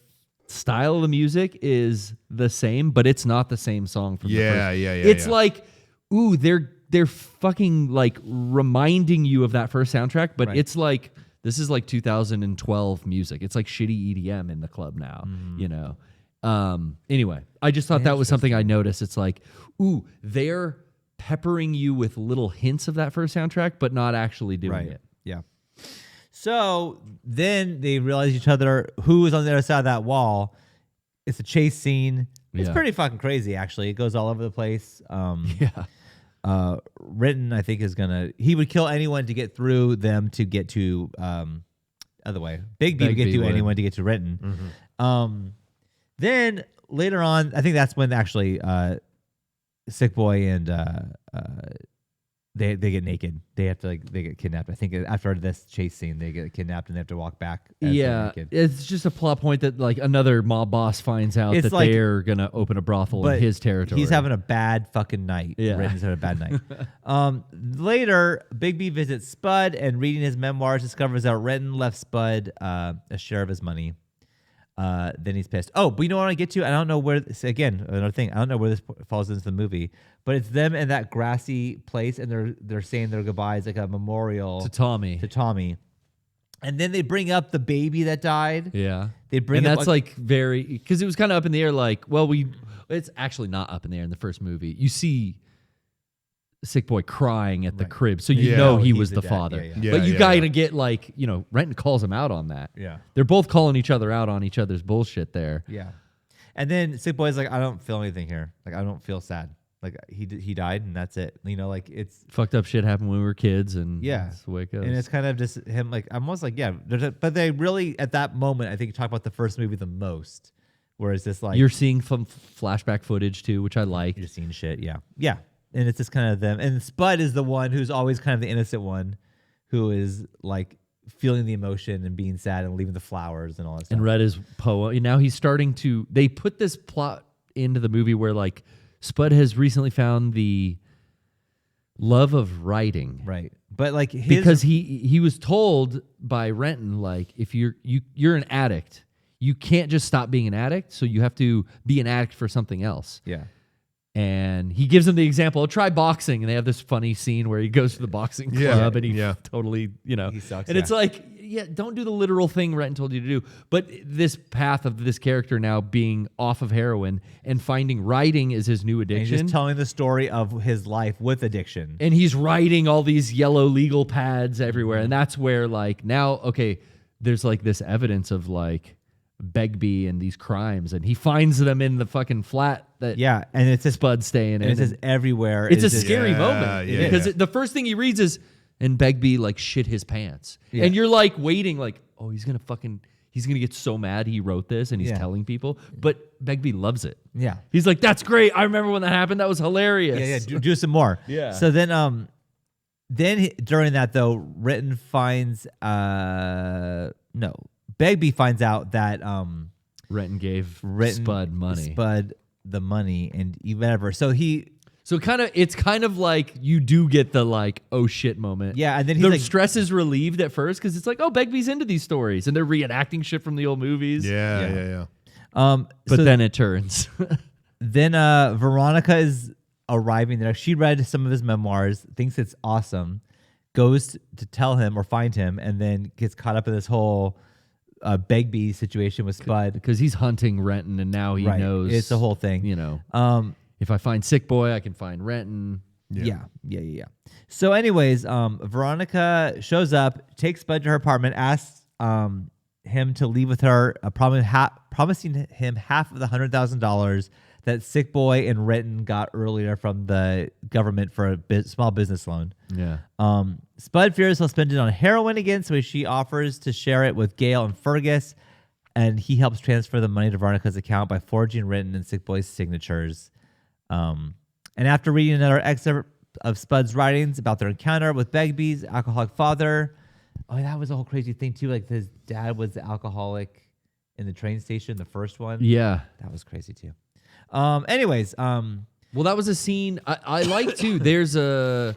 style of the music is the same, but it's not the same song from the first. It's like, ooh, they're fucking like reminding you of that first soundtrack, but it's like this is like 2012 music. It's like shitty EDM in the club now, you know. Anyway, I just thought that was something I noticed. It's like, ooh, they're peppering you with little hints of that first soundtrack, but not actually doing it. Yeah. So then they realize each other who is on the other side of that wall. It's a chase scene. It's pretty fucking crazy, actually. It goes all over the place. Written, I think, he would kill anyone to get through them to get to other way. Big B would get through anyone to get to Written. Then later on, I think that's when actually Sick Boy and they get naked. They have to they get kidnapped. I think after this chase scene, they get kidnapped and they have to walk back. Naked. It's just a plot point that like another mob boss finds out that they're gonna open a brothel in his territory. He's having a bad fucking night. Ritten's having a bad night. Later, Big B visits Spud and reading his memoirs discovers that Ritten left Spud a share of his money. Then he's pissed. Oh, but you know what I get to? I don't know where again, another thing. I don't know where this falls into the movie, but it's them in that grassy place, and they're saying their goodbyes like a memorial to Tommy. And then they bring up the baby that died. Yeah, they bring and up that's like very because it was kind of up in the air. Like, well, it's actually not up in the air in the first movie. You see Sick Boy crying at the crib, so you know he was the father. But you gotta get like, you know, Renton calls him out on that. Yeah, they're both calling each other out on each other's bullshit there. Yeah, and then Sick Boy's like, I don't feel anything here. Like, I don't feel sad. Like he died and that's it. You know, like it's fucked up shit happened when we were kids, and that's the way it goes. And it's kind of just him. Like I'm almost like but they really at that moment I think talk about the first movie the most. Whereas this like you're seeing some flashback footage too, which I like. You're seeing shit. Yeah. And it's just kind of them. And Spud is the one who's always kind of the innocent one who is like feeling the emotion and being sad and leaving the flowers and all that stuff. And read his poem. Now he's starting to, they put this plot into the movie where like Spud has recently found the love of writing. Right. But like because he was told by Renton, like, if you're an addict, you can't just stop being an addict. So you have to be an addict for something else. Yeah. And he gives him the example, try boxing. And they have this funny scene where he goes to the boxing club and he totally, you know. He sucks, and it's like, don't do the literal thing Renton told you to do. But this path of this character now being off of heroin and finding writing is his new addiction. And he's just telling the story of his life with addiction. And he's writing all these yellow legal pads everywhere. And that's where, like, now, okay, there's like this evidence of like Begbie and these crimes, and he finds them in the fucking flat that and it's just Spud staying in. It's just everywhere. It's a scary moment because the first thing he reads is, and Begbie like shit his pants, and you're like waiting, like, oh, he's gonna get so mad he wrote this and he's telling people, but Begbie loves it. Yeah, he's like, that's great. I remember when that happened. That was hilarious. Do some more. Yeah. So then during that though, Ritten finds Begbie finds out that Renton gave Spud money. Spud the money and whatever. So it's kind of like you do get the like, oh shit moment. Yeah, and then the stress is relieved at first because it's like, oh, Begbie's into these stories and they're reenacting shit from the old movies. Yeah. But then it turns. Then Veronica is arriving there. She read some of his memoirs, thinks it's awesome, goes to tell him or find him, and then gets caught up in this whole Begbie situation with Spud because he's hunting Renton, and now he knows it's a whole thing. You know, if I find Sick Boy, I can find Renton. Yeah. So, anyways, Veronica shows up, takes Spud to her apartment, asks him to leave with her, promising him half of the $100,000 that Sick Boy and Renton got earlier from the government for a small business loan. Yeah. Spud fears he'll spend it on heroin again, so she offers to share it with Gail and Fergus, and he helps transfer the money to Veronica's account by forging Renton and Sick Boy's signatures. And after reading another excerpt of Spud's writings about their encounter with Begbie's alcoholic father, that was a whole crazy thing too. Like his dad was the alcoholic in the train station, the first one. Yeah, that was crazy too. Anyways, well, that was a scene I like too. There's a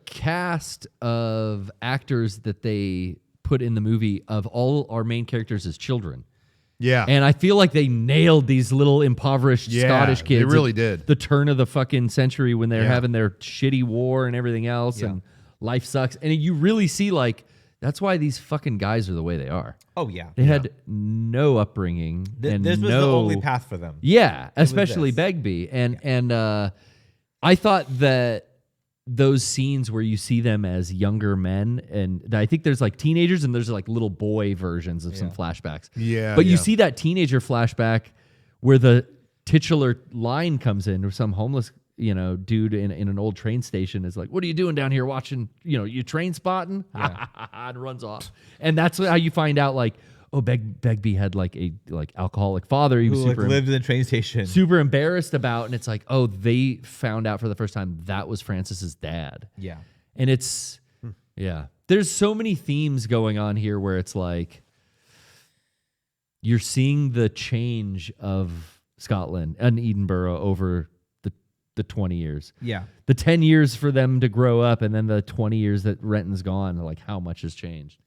cast of actors that they put in the movie of all our main characters as children. Yeah. And I feel like they nailed these little impoverished Scottish kids. They really at did. The turn of the fucking century when they're having their shitty war and everything else, and life sucks. And you really see, like, that's why these fucking guys are the way they are. Oh, yeah. They had no upbringing. And this was the only path for them. Yeah, especially this. Begbie. And I thought that those scenes where you see them as younger men, and I think there's like teenagers and there's like little boy versions of some flashbacks. Yeah. But you see that teenager flashback where the titular line comes in, or some homeless, dude in an old train station is like, "What are you doing down here watching, you train spotting?" And runs off. And that's how you find out, like, oh, Begbie had like a alcoholic father. He was Who super lived in the train station. super embarrassed about, and it's like, oh, they found out for the first time that was Francis's dad. Yeah. And it's there's so many themes going on here where it's like you're seeing the change of Scotland and Edinburgh over the 20 years. Yeah. The 10 years for them to grow up, and then the 20 years that Renton's gone, like how much has changed.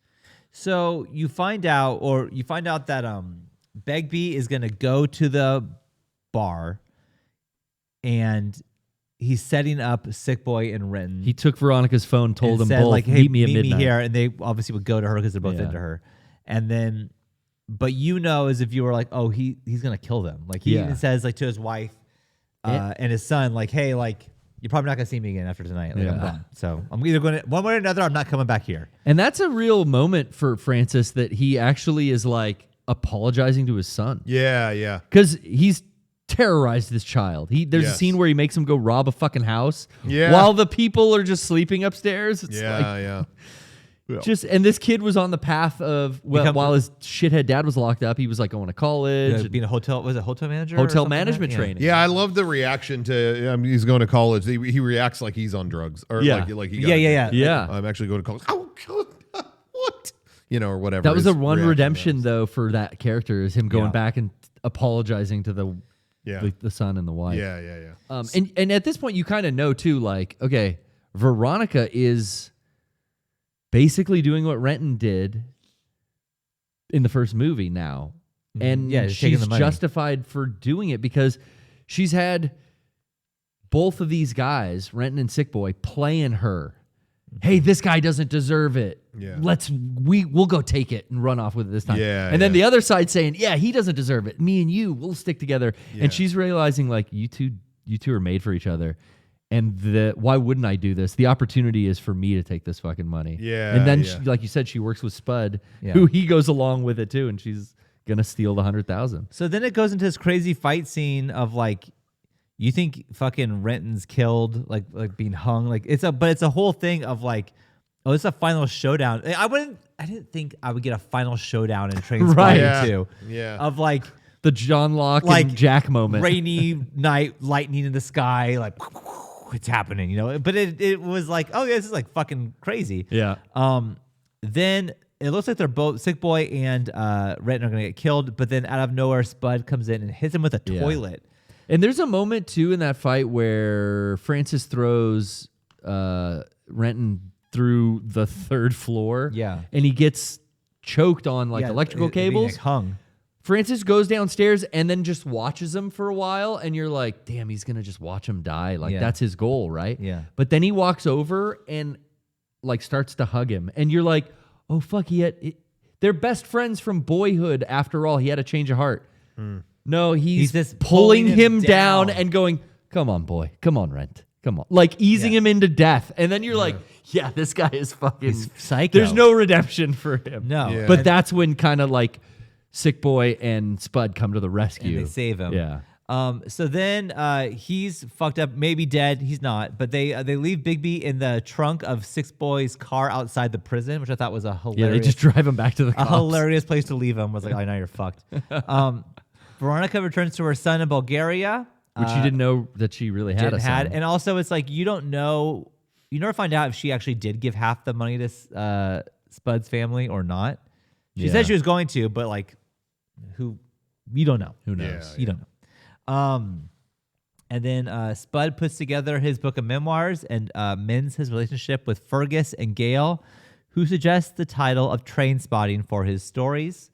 So you find out that Begbie is going to go to the bar, and he's setting up Sick Boy and Renton. He took Veronica's phone, told them said, both, like, "Hey, meet me at midnight." here," and they obviously would go to her because they're both into her. And then, but as if you were like, "Oh, he's going to kill them." Like he even says, like, to his wife and his son, like, "Hey, like, you're probably not going to see me again after tonight. Like, I'm done. So I'm either going to, one way or another, I'm not coming back here." And that's a real moment for Francis, that he actually is like apologizing to his son. Yeah. Because he's terrorized this child. There's a scene where he makes him go rob a fucking house while the people are just sleeping upstairs. It's and this kid was on the path of, while his shithead dad was locked up, he was like going to college. Being a hotel manager? Hotel management training. Yeah, I love the reaction to he's going to college. He reacts like he's on drugs. Or like he got Yeah. I'm actually going to college. Oh, God, what? Or whatever. That was his the one reaction redemption, though, for that character, is him going back and apologizing to the son and the wife. Yeah. And at this point, you kind of know, too, like, okay, Veronica is basically doing what Renton did in the first movie now. And she's justified for doing it because she's had both of these guys, Renton and Sick Boy, playing her. Hey, this guy doesn't deserve it. Yeah. We'll go take it and run off with it this time. Yeah, and then the other side saying, yeah, he doesn't deserve it. Me and you, we'll stick together. Yeah. And she's realizing, like, you two are made for each other. And why wouldn't I do this? The opportunity is for me to take this fucking money. Yeah. And then, she, like you said, she works with Spud, who he goes along with it too, and she's gonna steal the 100,000. So then it goes into this crazy fight scene of, like, you think fucking Renton's killed, like being hung, like it's a whole thing of, like, oh, it's a final showdown. I didn't think I would get a final showdown in Trainspotting 2. Yeah. Of, like, the John Locke like and Jack moment. Rainy night, lightning in the sky, like, it's happening, But it was like, oh yeah, this is like fucking crazy. Yeah. Then it looks like they're both, Sick Boy and Renton, are gonna get killed. But then out of nowhere, Spud comes in and hits him with a toilet. And there's a moment too in that fight where Francis throws Renton through the 3rd floor. Yeah. And he gets choked on like electrical cables. Being, like, hung. Francis goes downstairs and then just watches him for a while, and you're like, damn, he's going to just watch him die. Like, that's his goal, right? Yeah. But then he walks over and, like, starts to hug him. And you're like, oh, fuck, they're best friends from boyhood after all. He had a change of heart. No, he's just pulling him down and going, come on, boy. Come on, Rent. Come on. Like, easing him into death. And then you're like, yeah, this guy is fucking... He's psycho. There's no redemption for him. No. Yeah. But that's when kind of, like, Sick Boy and Spud come to the rescue. And they save him. Yeah. So then he's fucked up, maybe dead. He's not. But they leave Bigby in the trunk of Sick Boy's car outside the prison, which I thought was a hilarious... Yeah, they just drive him back to the cops. A hilarious place to leave him. Was like, oh, now you're fucked. Veronica returns to her son in Bulgaria. Which you didn't know that she really had a son. And also, it's like, you don't know... You never find out if she actually did give half the money to Spud's family or not. She said she was going to, but, like... you don't know. Who knows? You don't know. And then Spud puts together his book of memoirs and mends his relationship with Fergus and Gail, who suggests the title of Trainspotting for his stories.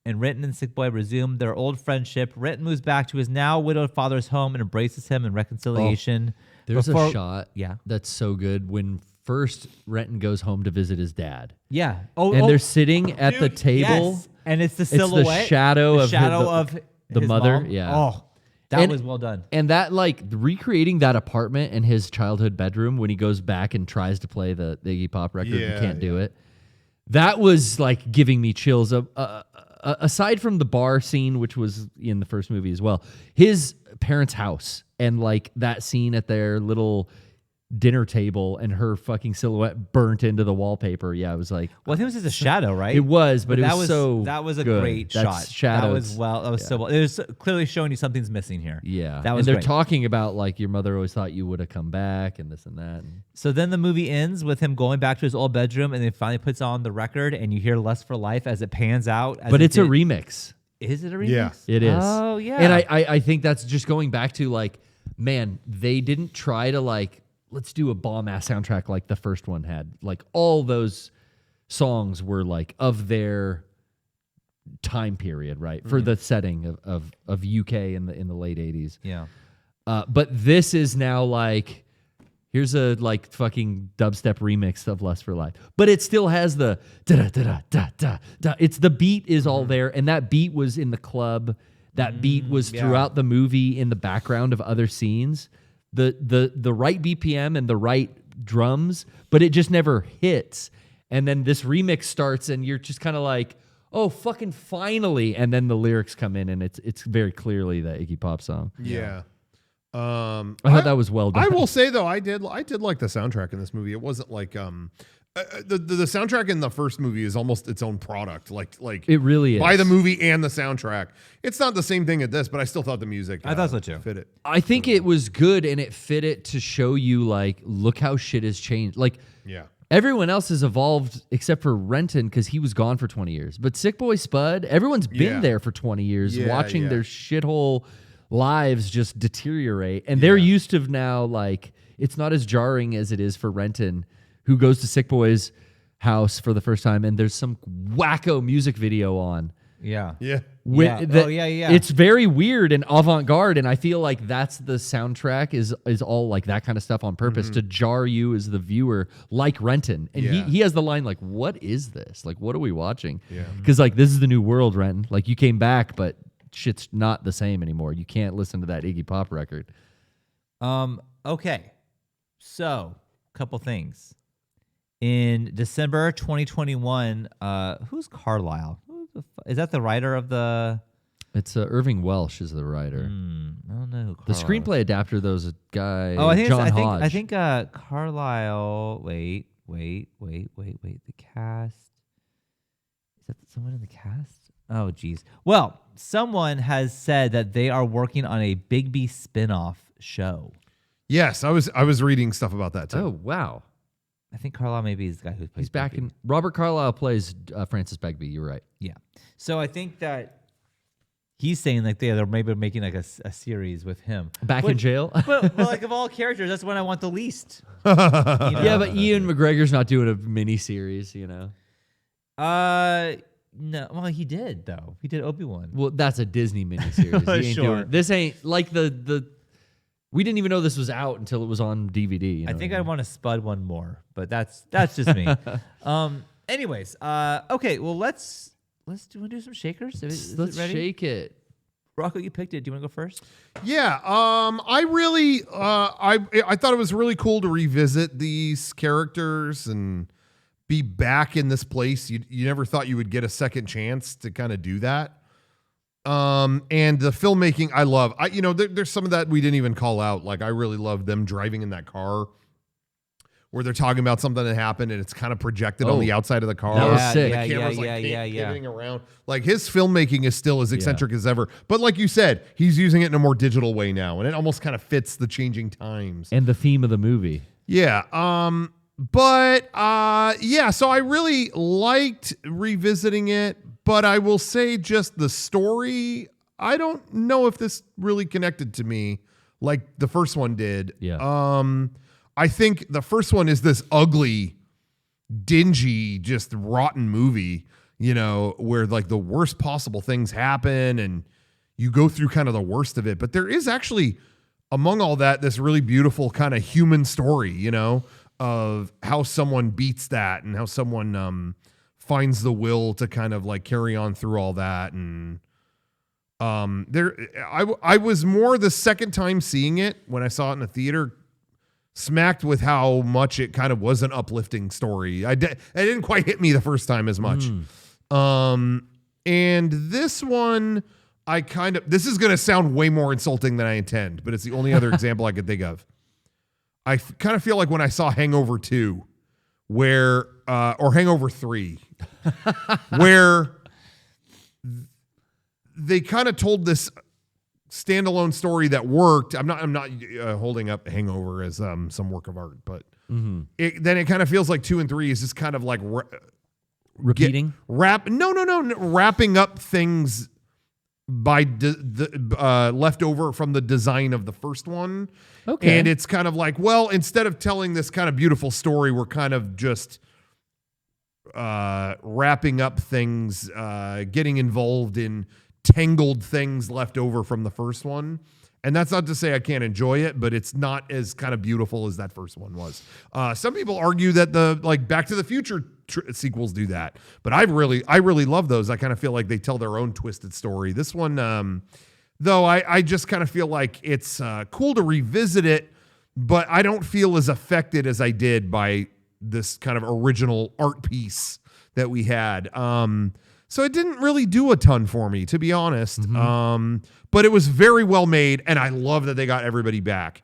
and Renton and Sick Boy resume their old friendship. Renton moves back to his now widowed father's home and embraces him in reconciliation. There's a shot Yeah. that's so good when first Renton goes home to visit his dad. Yeah. And they're sitting at the table. Yes. And it's the silhouette. It's the shadow of the his mother. mom. Yeah. Oh, that was well done. And that, like, recreating that apartment in his childhood bedroom when he goes back and tries to play the Iggy Pop record and can't do it. That was, like, giving me chills. Aside from the bar scene, which was in the first movie as well, his parents' house and, like, that scene at their little dinner table and her fucking silhouette burnt into the wallpaper. Yeah, it was like... Well, I think it was just a shadow, right? It was, but that it was so That was a good. great That's shot. Shadows. That was so well. It was clearly showing you something's missing here. Yeah. That was and they're great. talking about, like, your mother always thought you would have come back and this and that. So then the movie ends with him going back to his old bedroom, and then finally puts on the record, and you hear "Lust for Life" as it pans out. But it's a remix. Is it a remix? Yeah. It is. Oh, yeah. And I think that's just going back to, like, man, they didn't try to, like, let's do a bomb-ass soundtrack like the first one had. Like, all those songs were, like, of their time period, right? For the setting of UK in the late 80s. Yeah. But this is now, like, here's a, like, fucking dubstep remix of Lust for Life. But it still has the da-da-da-da-da-da. It's the beat is all there, and that beat was in the club. That beat was throughout the movie in the background of other scenes. The right BPM and the right drums, but it just never hits. And then this remix starts, and you're just kind of like, oh, fucking finally. And then the lyrics come in, and it's very clearly the Iggy Pop song. Yeah. I thought that was well done. I will say though, I did like the soundtrack in this movie. It wasn't like the soundtrack in the first movie is almost its own product. Like It really is. by the movie and the soundtrack. It's not the same thing at this, but I still thought the music. I thought so too. Fit it. I think it was good, and it fit it to show you, like, look how shit has changed. Like, Yeah. everyone else has evolved except for Renton because he was gone for 20 years. But Sick Boy Spud, everyone's been Yeah. there for 20 years Yeah, watching yeah. their shithole lives just deteriorate. And they're used to now, like, it's not as jarring as it is for Renton, who goes to Sick Boy's house for the first time, and there's some wacko music video on. Yeah. Yeah. Yeah. It's very weird and avant-garde, and I feel like that's the soundtrack is all like that kind of stuff on purpose to jar you as the viewer, like Renton. And he has the line like, "What is this? Like, what are we watching?" Yeah. Because, like, this is the new world, Renton. Like, you came back, but shit's not the same anymore. You can't listen to that Iggy Pop record. Okay. So, couple things. In December 2021, who's Carlisle? Is that the writer of the... It's Irving Welsh is the writer. I don't know who The Carlisle screenplay adapter, though, is a guy, Oh, I think John it's- Hodge. I think Carlisle... Wait. The cast... Is that someone in the cast? Oh, geez. Well, someone has said that they are working on a Bigby spinoff show. Yes, I was reading stuff about that too. Oh, wow. I think Carlisle maybe is the guy who plays He's back Bigby. in... Robert Carlyle plays Francis Begbie. You're right. Yeah. So I think that he's saying like they're maybe making like a series with him. Back in jail? but like of all characters, that's one I want the least. Yeah, but Ian McGregor's not doing a mini series, you know. No. Well, he did though. He did Obi-Wan. Well, that's a Disney miniseries. He ain't Sure. doing, this ain't like the. We didn't even know this was out until it was on DVD. You know I think what I want to spud one more, but that's just me. Anyways, okay. Well, let's do some shakers. Is Let's it ready? shake it. Rocco, you picked it. Do you want to go first? Yeah, I really, I thought it was really cool to revisit these characters and be back in this place. You never thought you would get a second chance to kind of do that. And the filmmaking, I love. There's some of that we didn't even call out. Like, I really love them driving in that car where they're talking about something that happened and it's kind of projected on the outside of the car. That was sick. The camera's Yeah. pivoting around. Like, his filmmaking is still as eccentric as ever. But like you said, he's using it in a more digital way now, and it almost kind of fits the changing times. And the theme of the movie. Yeah. So I really liked revisiting it, but I will say just the story, I don't know if this really connected to me like the first one did. Yeah. I think the first one is this ugly, dingy, just rotten movie. where like the worst possible things happen and you go through kind of the worst of it. But there is actually, among all that, this really beautiful kind of human story, of how someone beats that and how someone finds the will to kind of like carry on through all that. And I was more the second time seeing it when I saw it in the theater, smacked with how much it kind of was an uplifting story. It didn't quite hit me the first time as much. And this one, this is going to sound way more insulting than I intend, but it's the only other example I could think of. I kind of feel like when I saw Hangover 2, or Hangover 3, where they kind of told this standalone story that worked. I'm not holding up Hangover as some work of art, but then it kind of feels like 2 and 3 is just kind of like repeating, wrapping up things by left over from the design of the first one. Okay. And it's kind of like, well, instead of telling this kind of beautiful story, we're kind of just wrapping up things, getting involved in tangled things left over from the first one. And that's not to say I can't enjoy it, but it's not as kind of beautiful as that first one was. Some people argue that the Back to the Future sequels do that, but I really love those. I kind of feel like they tell their own twisted story. This one, though, I just kind of feel like it's cool to revisit it, but I don't feel as affected as I did by this kind of original art piece that we had. So it didn't really do a ton for me, to be honest. But it was very well made, and I love that they got everybody back.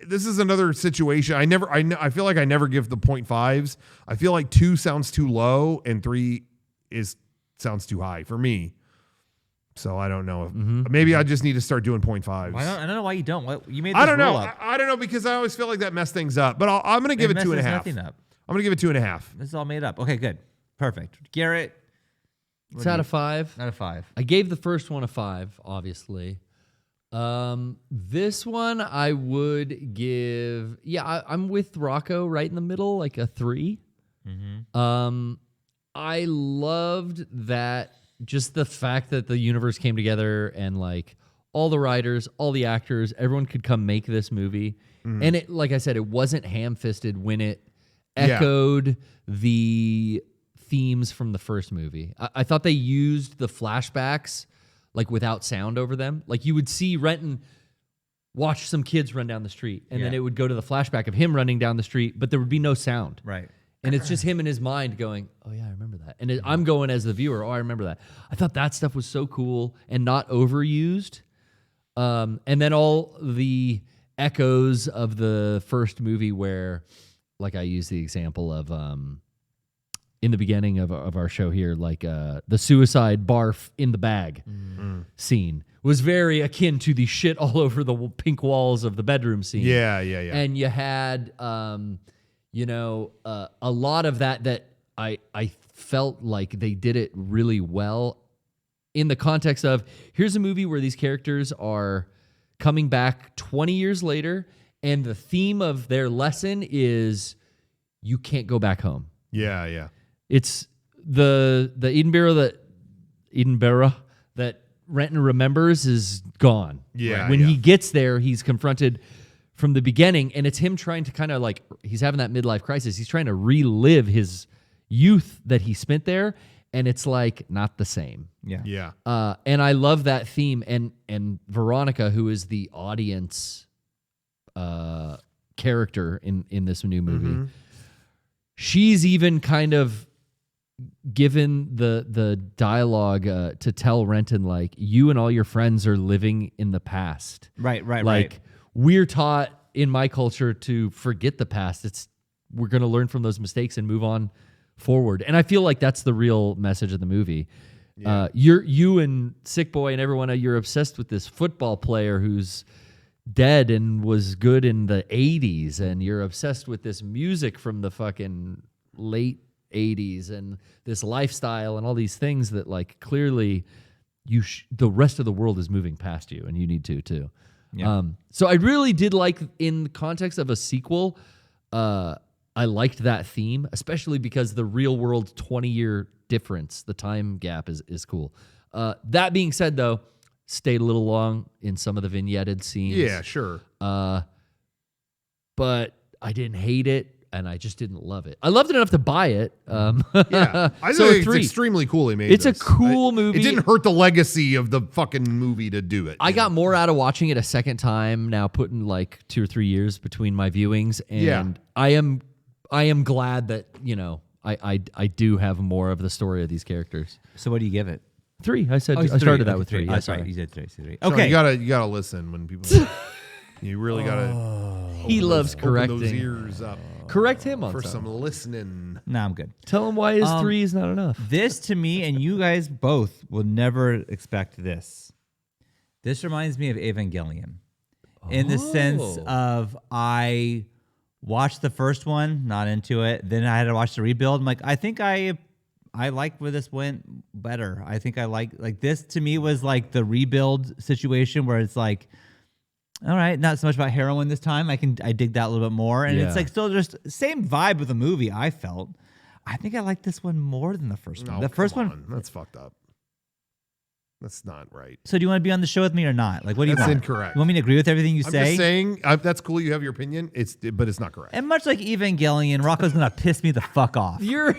This is another situation. I feel like I never give the 0.5s. I feel like 2 sounds too low, and 3 sounds too high for me. So I don't know. Maybe I just need to start doing 0.5s. I don't know why you don't. You made this I don't know. roll up. I don't know, because I always feel like that messed things up. But I'm going to give it 2.5. Nothing up. I'm going to give it 2.5. This is all made up. Okay, good. Perfect. Garrett. It's out of 5. Out of 5. I gave the first one a 5, obviously. This one I would give, I'm with Rocco right in the middle, like a 3. I loved that, just the fact that the universe came together and like all the writers, all the actors, everyone could come make this movie. And it, like I said, it wasn't ham-fisted when it echoed the themes from the first movie. I thought they used the flashbacks like without sound over them. Like you would see Renton watch some kids run down the street, and then it would go to the flashback of him running down the street, but there would be no sound. Right. And it's just him in his mind going, oh yeah, I remember that. And I'm going as the viewer, oh, I remember that. I thought that stuff was so cool and not overused. And then all the echoes of the first movie where, like I use the example of in the beginning of our show here, like the suicide barf in the bag scene was very akin to the shit all over the pink walls of the bedroom scene. Yeah. And you had, a lot of that I felt like they did it really well in the context of, here's a movie where these characters are coming back 20 years later, and the theme of their lesson is you can't go back home. Yeah. It's the Edinburgh that Renton remembers is gone. Yeah. When he gets there, he's confronted from the beginning, and it's him trying to kind of like, he's having that midlife crisis. He's trying to relive his youth that he spent there, and it's like not the same. Yeah. And I love that theme, and Veronica, who is the audience character in this new movie, she's even kind of given the dialogue to tell Renton, like, you and all your friends are living in the past. Right. Like, we're taught in my culture to forget the past. We're going to learn from those mistakes and move on forward. And I feel like that's the real message of the movie. Yeah. You and Sick Boy and everyone, you're obsessed with this football player who's dead and was good in the 80s, and you're obsessed with this music from the fucking late 80s and this lifestyle and all these things that, like, clearly the rest of the world is moving past you, and you need to too. Yeah. So I really did like, in the context of a sequel, I liked that theme, especially because the real world 20-year difference, the time gap is cool. That being said, though, stayed a little long in some of the vignetted scenes. Yeah, sure. But I didn't hate it, and I just didn't love it. I loved it enough to buy it. Yeah, I So think it's 3. extremely cool he made It's this. a cool movie. It didn't hurt the legacy of the fucking movie to do it. I got more out of watching it a second time now, putting like 2 or 3 years between my viewings, and Yeah. I am glad that I do have more of the story of these characters. So what do you give it? 3. I said Oh, I it's started 3. that with 3. Oh, Yeah, that's right. sorry. You did 3. So Okay. you gotta listen when people. You really gotta. He loves open those correcting. ears up Correct him on for something. some listening. No, I'm good. Tell him why his 3 is not enough. This to me, and you guys both will never expect this. This reminds me of Evangelion in the sense of I watched the first one, not into it. Then I had to watch the rebuild. I'm like, I think I like where this went better. I think I like this to me was like the rebuild situation where it's like, all right, not so much about heroin this time. I dig that a little bit more. And it's Yeah. like still just same vibe of the movie, I felt. I think I like this one more than the first one. No, The first come one. on. That's fucked up. That's not right. So do you want to be on the show with me or not? Like, what do you That's want? incorrect. You want me to agree with everything you I'm say? just saying that's cool. You have your opinion. But it's not correct. And much like Evangelion, Rocco's gonna piss me the fuck off. You're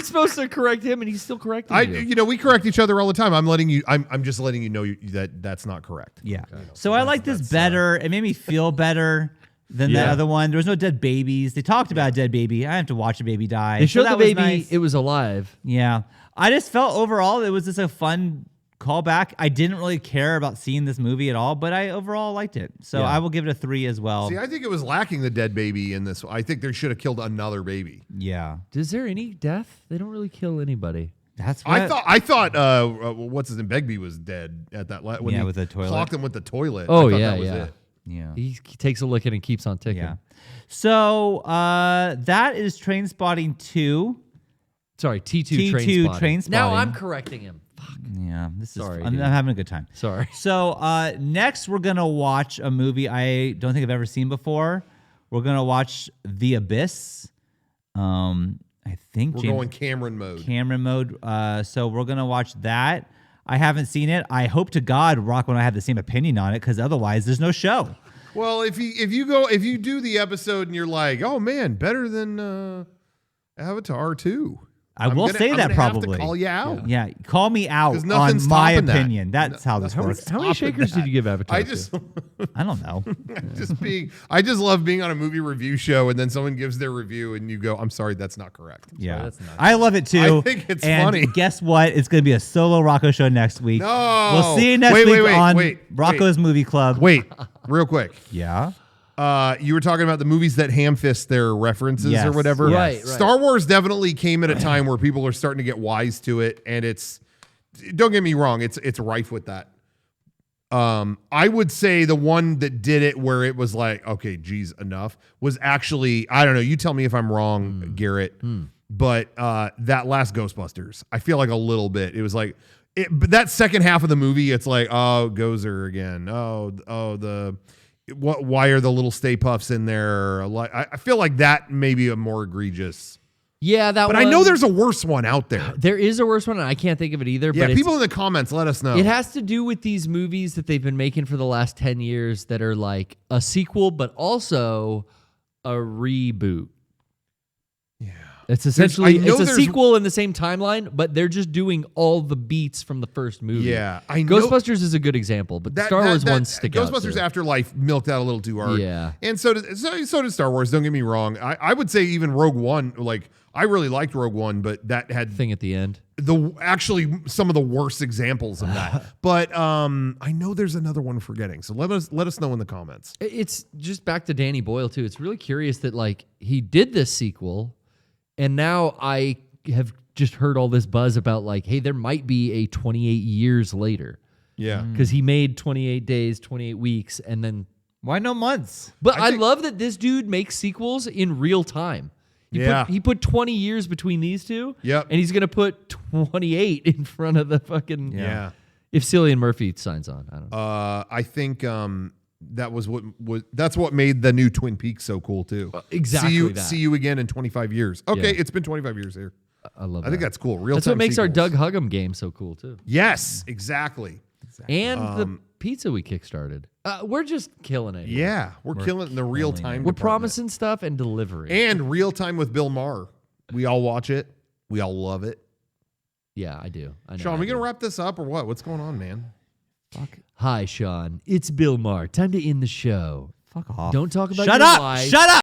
supposed to correct him, and he's still correcting you. We correct each other all the time. I'm just letting you know that that's not correct. Yeah. So I like this better. It made me feel better than the Yeah. other one. There was no dead babies. They talked about a dead baby. I have to watch a baby die. They showed So that the was baby; nice. it was alive. Yeah. I just felt overall it was just a fun callback. I didn't really care about seeing this movie at all, but I overall liked it. So Yeah. I will give it a 3 as well. See, I think it was lacking the dead baby in this. I think they should have killed another baby. Yeah. Is there any death? They don't really kill anybody. That's what I thought what's his name, Begbie was dead at that when Yeah, he with the toilet. clocked him with the toilet. Oh, I thought yeah, that was yeah. it. Yeah. He takes a licking and keeps on ticking. Yeah. So that is Trainspotting 2. Sorry, T2 T2 Trainspotting. Trainspotting. Now I'm correcting him. Yeah. This is Sorry, I'm dude. having a good time. Sorry. So next we're gonna watch a movie I don't think I've ever seen before. We're gonna watch The Abyss. I think We're James going Cameron mode. Cameron mode. So we're gonna watch that. I haven't seen it. I hope to God Rocco and I have the same opinion on it, because otherwise there's no show. Well, if you do the episode and you're like, oh man, better than Avatar 2. I will say I'm that gonna have to probably. call you out. Yeah, call me out 'Cause on nothing's my topping that. opinion. That's how this works. How many shakers did you give Avatar? I to? just I don't know. I just love being on a movie review show and then someone gives their review and you go, I'm sorry, that's not correct. Yeah, that's nuts. I love it too. I think it's and funny. Guess what? It's going to be a solo Rocco show next week. No. We'll see you next Wait, week wait, on wait, Rocco's Movie Club. Wait, real quick. Yeah. You were talking about the movies that ham-fist their references Yes, or whatever. yes. Right. Star Wars definitely came at a time where people are starting to get wise to it, and don't get me wrong, it's rife with that. I would say the one that did it where it was like, okay, geez, enough, was actually, I don't know, you tell me if I'm wrong, Garrett, but that last Ghostbusters, I feel like a little bit, it was like, but that second half of the movie, it's like, oh, Gozer again. Why are the little Stay Puffs in there? Like, I feel like that may be a more egregious. Yeah, that But one. I know there's a worse one out there. There is a worse one, and I can't think of it either. Yeah, but people in the comments, let us know. it has to do with these movies that they've been making for the last 10 years that are like a sequel, but also a reboot. Yeah. It's essentially I know it's a there's- sequel in the same timeline, but they're just doing all the beats from the first movie. Yeah, I know. Ghostbusters is a good example, but the Star Wars ones stick out. Ghostbusters too. Afterlife milked out a little too hard. Yeah. And so did Star Wars, don't get me wrong. I would say even Rogue One, like, I really liked Rogue One, but that had thing at the end. actually some of the worst examples of that. But I know there's another one we're forgetting. So let us know in the comments. It's just back to Danny Boyle too. It's really curious that like he did this sequel, and now I have just heard all this buzz about like, hey, there might be a 28 years later. Yeah. Because he made 28 days, 28 weeks, and then. Why no months? But I love that this dude makes sequels in real time. He put 20 years between these two. Yep. And he's going to put 28 in front of the fucking. Yeah. If Cillian Murphy signs on, I don't know. I think that's what made the new Twin Peaks so cool too. Exactly. See you again in 25 years. Okay, Yeah. it's been 25 years here. I love that. I think that's cool. Real That's time what makes our sequels. Doug Huggum game so cool too. Yes, exactly. And the pizza we kickstarted. We're just killing it. here. Yeah, we're killing it in the real time. We're promising stuff and delivering. And real time with Bill Maher. We all watch it. We all love it. Yeah, I do. I know. Sean, I we do. gonna wrap this up or what? What's going on, man? Hi, Sean. It's Bill Maher. Time to end the show. Fuck off. Don't talk about Shut your up. life. Shut up.